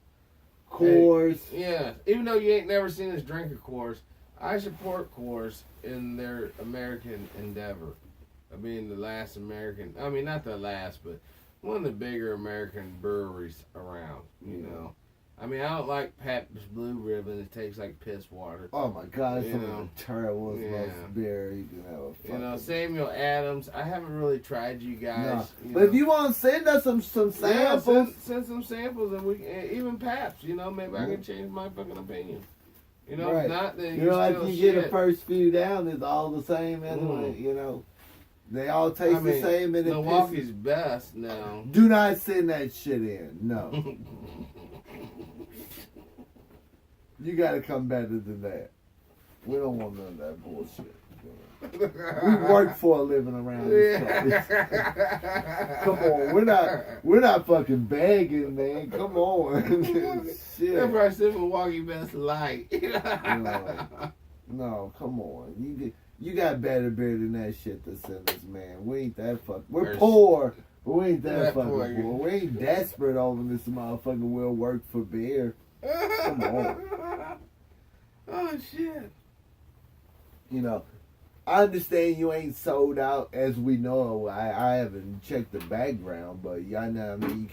B: Coors.
A: Hey, yeah. Even though you ain't never seen us drink a Coors, I support Coors in their American endeavor. I mean, the last American, not the last, but one of the bigger American breweries around, I don't like Pabst Blue Ribbon. It tastes like piss water.
B: Oh my God, it's one of the terrible beer you can have.
A: Samuel Adams. I haven't really tried you guys.
B: No. But if you want to send us some samples.
A: Yeah, send some samples and even Pabst, maybe I can change my fucking opinion.
B: Right.
A: If not, then
B: if you get the first few down, it's all the same anyway, They all taste the same and
A: Milwaukee's best now.
B: Do not send that shit in. No. You gotta come better than that. We don't want none of that bullshit. We work for a living around this place. Come on, we're not fucking begging, man. Come on. Shit.
A: That's why I said Milwaukee best light.
B: No, come on. You got better beer than that shit to send us, man. We ain't that fucking. We're poor, but we ain't that fucking poor. We ain't desperate over this motherfucker. We'll work for beer. Come on.
A: Oh shit.
B: I understand you ain't sold out, as we know. I haven't checked the background, but y'all know, you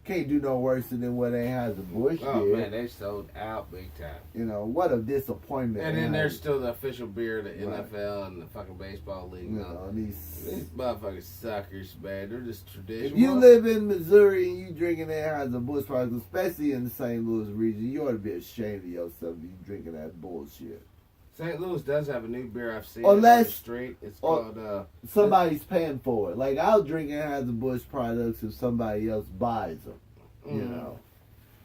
B: can't do no worse than what Anheuser-Busch did.
A: Oh man, they sold out big time.
B: What a disappointment.
A: And then there's still the official beer of the NFL and the fucking baseball league. These motherfucking suckers, man. They're just traditional.
B: If you live in Missouri and you drinking Anheuser-Busch products, especially in the St. Louis region, you ought to be ashamed of yourself if you drinking that bullshit.
A: St. Louis does have a new beer I've seen on the street. It's called...
B: somebody's paying for it. Like, I'll drink Anheuser-Busch products if somebody else buys them. You know,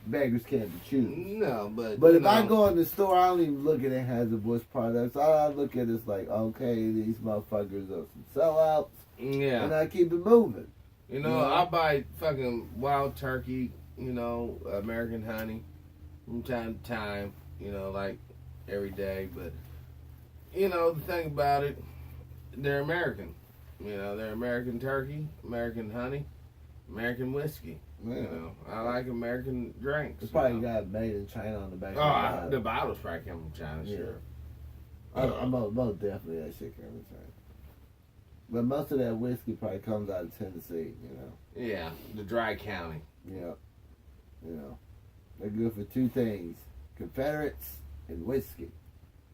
B: beggars can't be choosers.
A: No, but
B: But if I go in the store, I don't even look at Anheuser-Busch products. All I look at is like, okay, these motherfuckers are some sellouts,
A: yeah,
B: and I keep it moving.
A: you know, I buy fucking wild turkey, you know, American honey from time to time, you know, like every day. But you know, the thing about it, they're American. You know, they're American turkey, American honey, American whiskey.
B: Yeah.
A: You know, I like American drinks.
B: It's probably got made in China on the back.
A: Oh, the bottles probably come from China, sure.
B: I'm most definitely that shit came from China. But most of that whiskey probably comes out of Tennessee, you know.
A: Yeah, the dry county.
B: Yeah. You know. They're good for two things. Confederates and whiskey.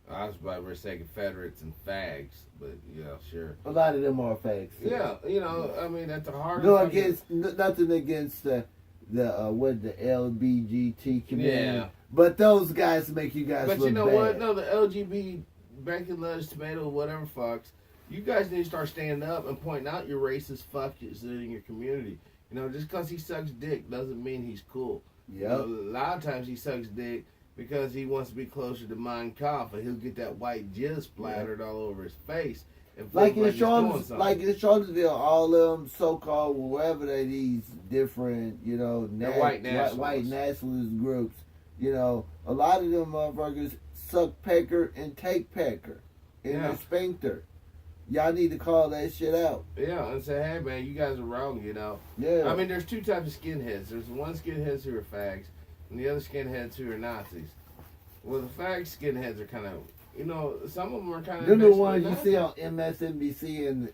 A: I was about to say Confederates and fags, but yeah, sure.
B: A lot of them are fakes.
A: Yeah, you know, I mean, at the heart
B: No
A: of
B: against nothing against the LBGT community.
A: Yeah.
B: But those guys make you guys
A: But
B: look
A: you know
B: bad.
A: what? No, the LGBT bacon, lettuce, tomato, whatever fucks. You guys need to start standing up and pointing out your racist fuckers in your community. You know, just because he sucks dick doesn't mean he's cool.
B: Yep.
A: You know, a lot of times he sucks dick because he wants to be closer to Mein Kampf, and he'll get that white jizz splattered all over his face. And
B: Like in
A: he's doing
B: Charlottesville, all them so-called whatever they these different, you know,
A: white nationalists.
B: white nationalist groups, you know, a lot of them motherfuckers suck pecker and take pecker in their sphincter. Y'all need to call that shit out.
A: Yeah, and say, hey man, you guys are wrong, you know.
B: Yeah.
A: I mean, there's two types of skinheads. There's one skinheads who are fags, and the other skinheads who are Nazis. Well, the fag skinheads are kind of, you know, some of them are kind of.
B: They're the ones you see on MSNBC and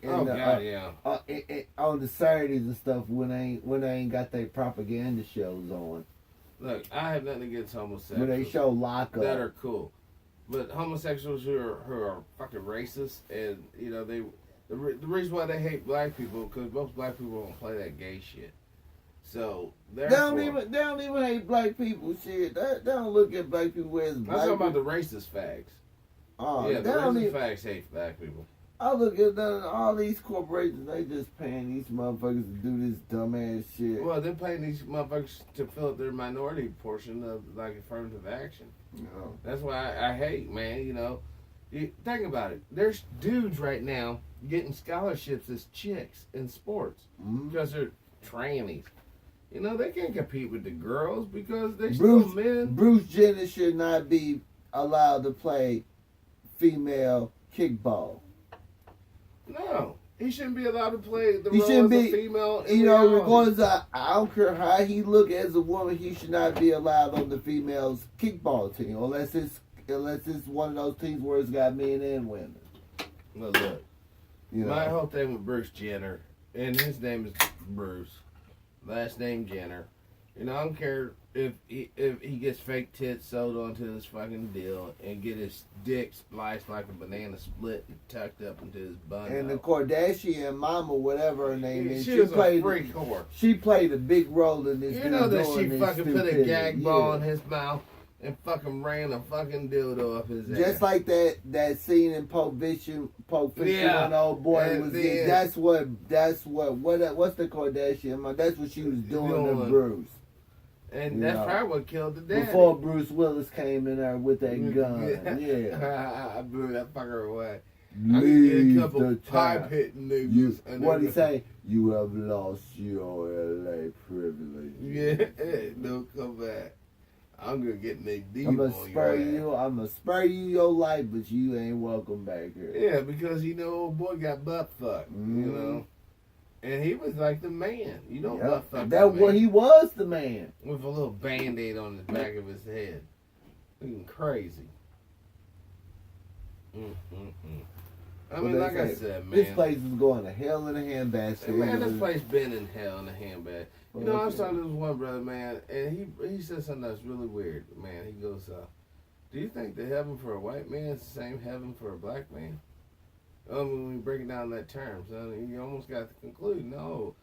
B: on the Saturdays and stuff when they ain't got their propaganda shows on.
A: Look, I have nothing against homosexuals.
B: When they show lockup.
A: That are cool. But homosexuals who are fucking racist, and you know the reason why they hate black people because most black people don't play that gay shit. So they don't
B: even hate black people. Shit, they don't look at black people as black.
A: I'm talking about the racist fags.
B: Oh,
A: yeah, the racist fags hate black people.
B: I look at all these corporations. They just paying these motherfuckers to do this dumbass shit.
A: Well, they're paying these motherfuckers to fill up their minority portion of like affirmative action.
B: No.
A: That's why I hate, man. You know, think about it. There's dudes right now getting scholarships as chicks in sports because they're trannies. You know, they can't compete with the girls because they're still men.
B: Bruce Jenner should not be allowed to play female kickball.
A: No, he shouldn't be allowed to play the role as a female.
B: You know, regardless of, I don't care how he look as a woman, he should not be allowed on the females kickball team unless it's one of those teams where it's got men and women.
A: Well, look,
B: you know.
A: my whole thing with Bruce Jenner, and his name is Bruce, last name Jenner. You know, I don't care if he gets fake tits sewed onto his fucking deal and get his dick spliced like a banana split and tucked up into his bun.
B: And the Kardashian mama, whatever her name is,
A: she was a freak whore.
B: She played a big role in this.
A: You know that she fucking put a gag ball in his mouth and fucking ran a fucking dildo up his ass.
B: Just like that scene in Pulp Fiction when the old boy was getting. What's the Kardashian? That's what she was doing to Bruce.
A: And that's probably what killed the dad.
B: Before Bruce Willis came in there with that gun. Yeah.
A: I blew that fucker away.
B: Leave
A: I could get a couple pipe hitting niggas.
B: What did he say? You have lost your LA privilege.
A: Yeah, don't come back. I'm gonna get Nick D.
B: I'm gonna spare you your life, but you ain't welcome back here.
A: Yeah, because old boy got butt fucked. You know. And he was like the man. You don't butt fuck that man.
B: He was the man.
A: With a little Band-Aid on the back of his head. Looking crazy. I mean, like I said, man.
B: This place is going to hell in a handbasket.
A: Man, this place been in hell in a handbasket. You know, I was talking to this one brother, man, and he said something that's really weird, man. He goes, do you think the heaven for a white man is the same heaven for a black man? When we break it down in that term, so you almost got to conclude, no,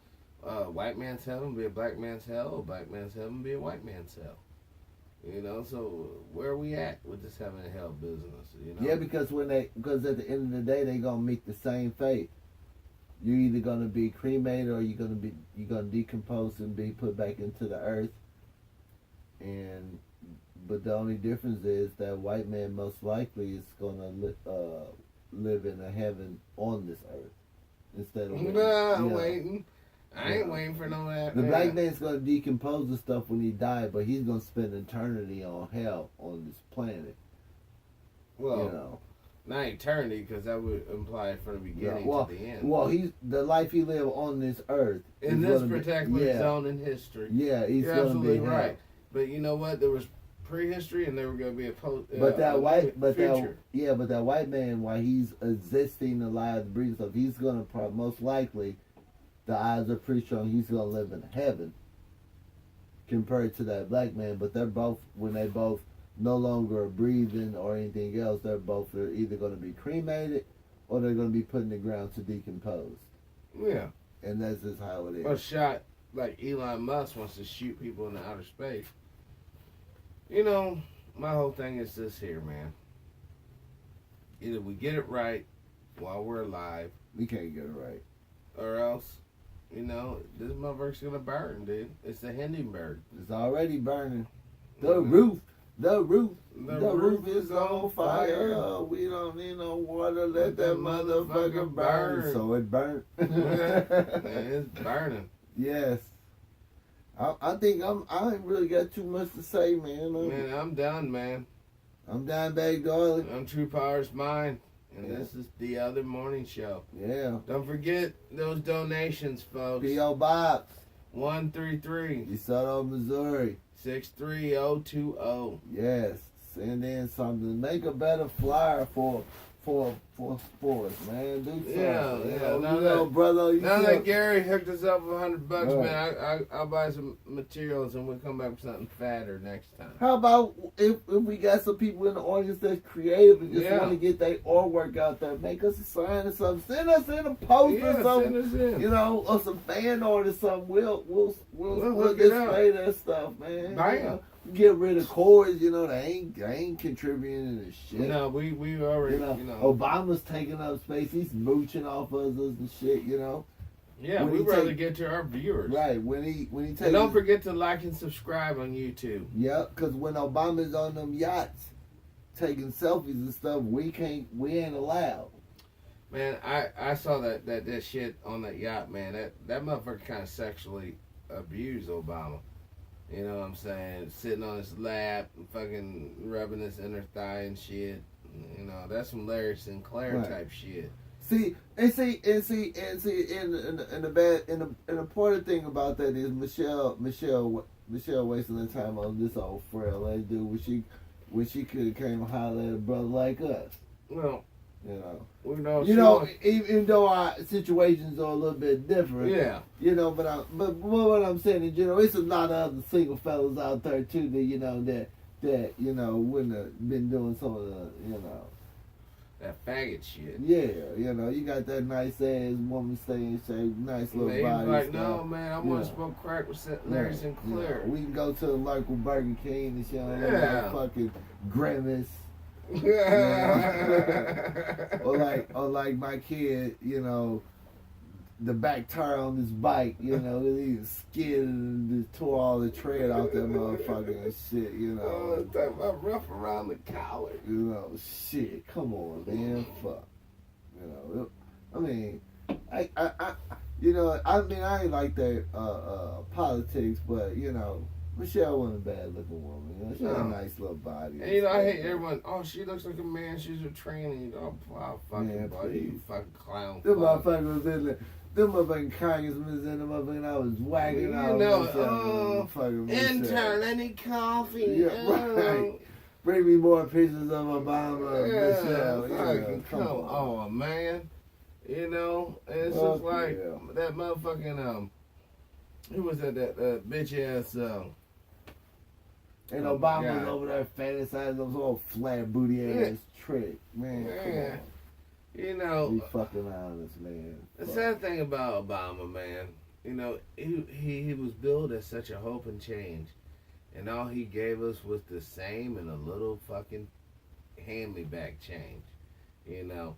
A: white man's heaven be a black man's hell, or black man's heaven be a white man's hell. You know, so where are we at with this heaven and hell business? You know?
B: Yeah, because at the end of the day, they gonna meet the same fate. You're either gonna be cremated or you're gonna decompose and be put back into the earth. But the only difference is that white man most likely is gonna live in a heaven on this earth instead of
A: I'm waiting. I ain't waiting for no that.
B: The black man's gonna decompose the stuff when he dies, but he's gonna spend eternity on hell on this planet.
A: Well, not eternity, because that would imply from the beginning to the end.
B: Well, the life he lived on this earth
A: in this particular zone in history.
B: Yeah, he's
A: You're
B: gonna
A: absolutely
B: be
A: right. But you know what? There was prehistory, and there were going to be a
B: but that
A: future.
B: white man, while he's existing, alive, breathing stuff, he's gonna most likely, the odds are pretty strong he's gonna live in heaven compared to that black man. But they're both, when they both no longer breathing or anything else, they're either going to be cremated or they're going to be put in the ground to decompose.
A: Yeah.
B: And that's just how it is.
A: Or shot like Elon Musk wants to shoot people into outer space. You know, my whole thing is this here, man. Either we get it right while we're alive.
B: We can't get it right.
A: Or else, you know, this motherfucker's going to burn, dude. It's the Hindenburg.
B: It's already burning. The roof is on fire. We don't need no water. Let that motherfucker burn. So it burnt.
A: It's burning.
B: Yes. I think I ain't really got too much to say, man.
A: Man, I'm done, man.
B: I'm done, back, darling.
A: I'm True Power's Mine, and this is the Other Morning Show.
B: Yeah.
A: Don't forget those donations, folks.
B: P.O. Box
A: 133
B: DeSoto, Missouri
A: 63020.
B: Yes, send in something. Make a better flyer for sports, man. Do something.
A: Yeah.
B: Now
A: that Gary hooked us up with $100, man, I'll buy some materials and we'll come back with something fatter next time.
B: How about if we got some people in the audience that's creative and just want to get their artwork out there, make us a sign or something. Send us in a post or something.
A: Send us in.
B: You know, or some fan art or something. We'll display that stuff, man.
A: Bam.
B: You know? Get rid of cords, you know, they ain't contributing to this shit.
A: No, we already, you know.
B: Obama's taking up space. He's mooching off us and shit, you know.
A: Yeah, we'd rather get to our viewers.
B: Right, when he takes...
A: And don't forget to like and subscribe on YouTube.
B: Yeah, because when Obama's on them yachts taking selfies and stuff, we ain't allowed.
A: Man, I saw that shit on that yacht, man. That motherfucker kind of sexually abused Obama. You know what I'm saying? Sitting on his lap and fucking rubbing his inner thigh and shit. You know, that's some Larry Sinclair type shit.
B: And the important thing about that is Michelle wasting her time on this old frail ass dude when she could have came and hollered at a brother like us.
A: Well,
B: you know, even though our situations are a little bit different.
A: Yeah.
B: You know, but what I'm saying in general, it's a lot of other single fellas out there too that you know wouldn't have been doing some of the, you know,
A: that faggot shit.
B: Yeah, you know, you got that nice ass woman staying shape, nice little body.
A: Like,
B: stuff.
A: no, man, I want to smoke crack with Larry Sinclair.
B: We can go to the local Burger King and shit, like fucking Grimace. or like my kid, you know, the back tire on this bike, you know, he skidded and just tore all the tread off that motherfucker and shit, you know.
A: Oh, rough around the collar.
B: You know, shit, come on, man, fuck. You know, I mean, I ain't like that politics, but you know, Michelle wasn't a bad looking woman. You know, she had a nice little body.
A: And you know, I hate everyone. Oh, she looks like a man. She's a trainee. Oh, fucking buddy, you fucking clown.
B: Them motherfuckers was in there. Them motherfucking congressmen in the motherfucking. I was wagging out.
A: You know, intern, I need coffee.
B: Yeah, right. Bring me more pictures of Obama, Michelle.
A: Come on, man. You know, and it's just like that motherfucking who was that bitch ass
B: and Obama's over there fantasizing those old flat booty ass trick, man. Come on.
A: You know,
B: be fucking honest, man.
A: The sad thing about Obama, man, you know, he was billed as such a hope and change, and all he gave us was the same and a little fucking hand-me-back change. You know,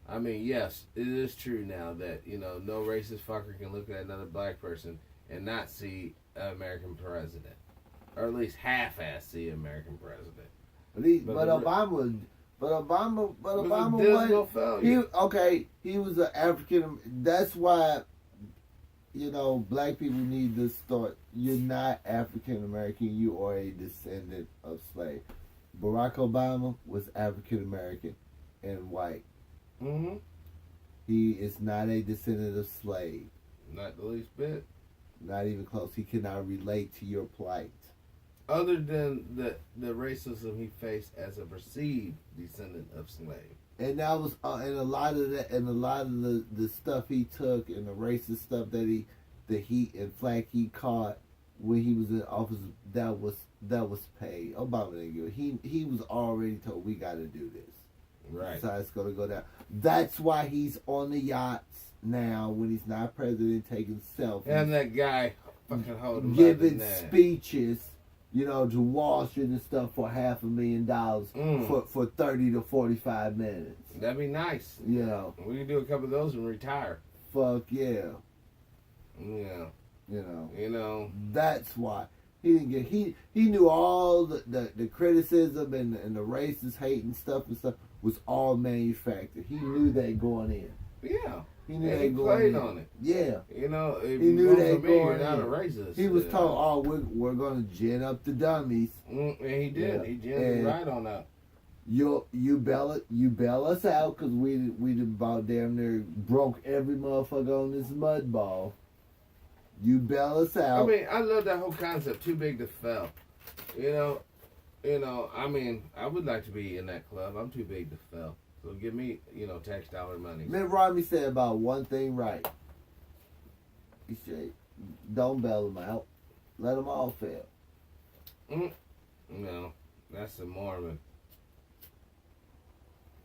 A: I mean, yes, it is true now that, no racist fucker can look at another black person and not see an American president. Or at least half-ass see an American president.
B: But Obama
A: was
B: he was an African. That's why, black people need to start. You're not African American. You are a descendant of slave. Barack Obama was African American and white.
A: Mm-hmm.
B: He is not a descendant of slave.
A: Not the least bit.
B: Not even close. He cannot relate to your plight.
A: Other than the racism he faced as a perceived descendant of slave.
B: And that was and a lot of the stuff he took and the racist stuff that flack he caught when he was in office, that was paid. Obama didn't give it. He was already told, we got to do this.
A: Right.
B: So it's going to go down. That's why he's on the yachts now when he's not president, taking selfies.
A: And that guy fucking holding
B: giving speeches, to Wall Street and stuff for $500,000 for 30 to 45 minutes.
A: That'd be nice.
B: We
A: can do a couple of those and retire.
B: Fuck yeah.
A: Yeah.
B: That's why. He didn't get he knew all the criticism and the racist hate and stuff was all manufactured. He knew that going in.
A: Yeah.
B: He knew
A: and
B: that
A: he
B: going
A: played
B: in.
A: on it.
B: Yeah.
A: If
B: he knew that
A: going
B: in.
A: Not a racist.
B: He was told, we're going to gin up the dummies.
A: And he did. Yeah. He ginned right on that.
B: You bail us out because we about damn near broke every motherfucker on this mud ball. You bail us out.
A: I mean, I love that whole concept. Too big to fail. I mean, I would like to be in that club. I'm too big to fail. So give me, tax dollar money.
B: Mitt Romney said about one thing right. He said, don't bail them out. Let them all fail.
A: No, that's a Mormon.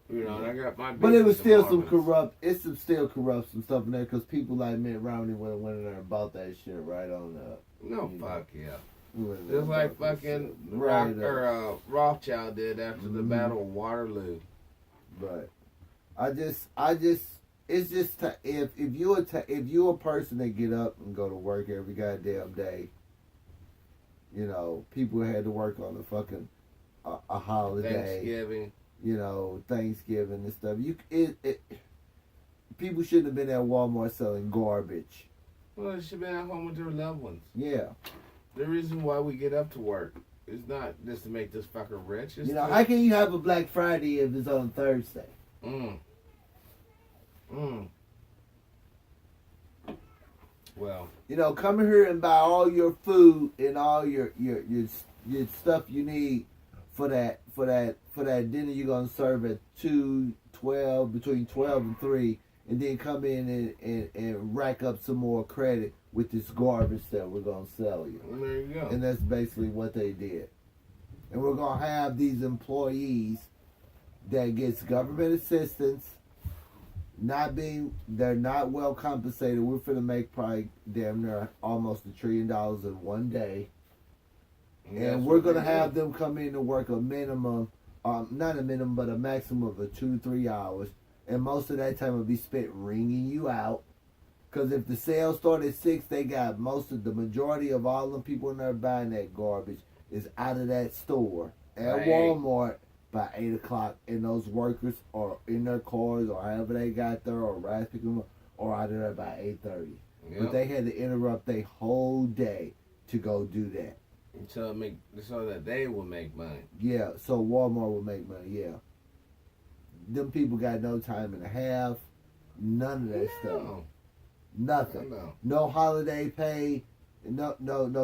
A: And I got my.
B: But it was still some corrupt. It's still corrupt some stuff in there because people like Mitt Romney went in there and bought that shit right on up.
A: No, fuck yeah. Just like fucking Rothschild did after the Battle of Waterloo.
B: But it's just if you're a person that get up and go to work every goddamn day, people had to work on a fucking a holiday. Thanksgiving and stuff. People shouldn't have been at Walmart selling garbage.
A: Well, they should have been at home with their loved ones.
B: Yeah.
A: The reason why we get up to work is not just to make this fucker rich.
B: How can you have a Black Friday if it's on Thursday?
A: Well.
B: Come here and buy all your food and all your stuff you need for that dinner you're gonna serve at 2:12, between 12 and 3, and then come in and rack up some more credit with this garbage that we're gonna sell you.
A: Well, there you go.
B: And that's basically what they did. And we're gonna have these employees that gets government assistance, they're not well compensated. We're finna make probably damn near almost $1 trillion in one day. And we're going to have them come in to work a minimum, not a minimum, but a maximum of 2 to 3 hours. And most of that time will be spent ringing you out. Because if the sales start at 6, they got the majority of all the people in there buying that garbage is out of that store at Walmart by 8 o'clock. And those workers are in their cars or however they got there or rides picking them up or out of there by 8:30. Yep. But they had to interrupt their whole day to go do that.
A: So that they will make money.
B: Yeah, so Walmart will make money, yeah. Them people got no time and a half, none of that stuff. Nothing. No holiday pay, no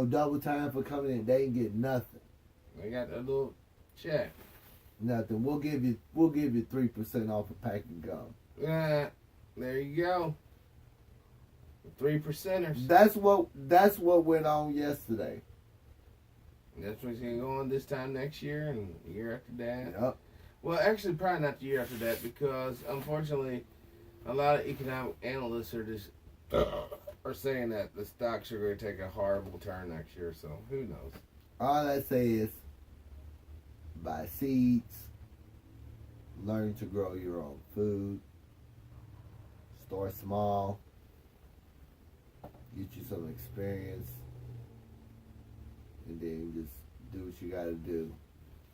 B: double time for coming in. They ain't get nothing.
A: They got a little check.
B: Nothing. We'll give you 3% off a pack of gum.
A: Yeah, there you go. 3%ers.
B: That's what went on yesterday.
A: That's what's going to go on this time next year and the year after that.
B: Yep.
A: Well, actually, probably not the year after that because, unfortunately, a lot of economic analysts are saying that the stocks are going to take a horrible turn next year. So who knows?
B: All I say is buy seeds, learn to grow your own food, Start small. Get you some experience. And then just do what you gotta do.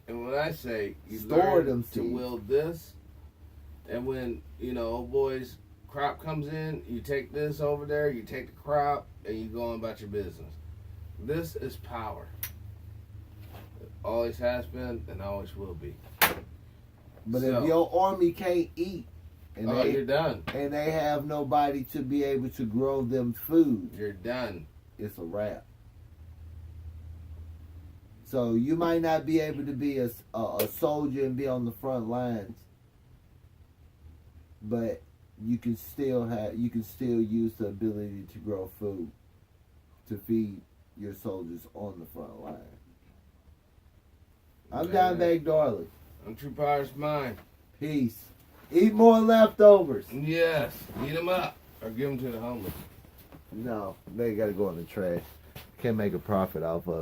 A: And when I say you
B: Store
A: learn
B: them
A: to
B: seeds.
A: wield this, and when, old boy's crop comes in, you take this over there, you take the crop, and you go on about your business. This is power. It always has been and always will be.
B: But
A: So-
B: if your army can't eat, and
A: You're done.
B: and they have nobody to be able to grow them food,
A: You're done.
B: it's a wrap. So you might not be able to be a soldier and be on the front lines, but you can still use the ability to grow food to feed your soldiers on the front line. I'm Don Darley.
A: I'm True Power's mine.
B: Peace. Eat more leftovers.
A: Yes. Eat them up or give them to the homeless.
B: No, they gotta go in the trash. Can't make a profit off of it.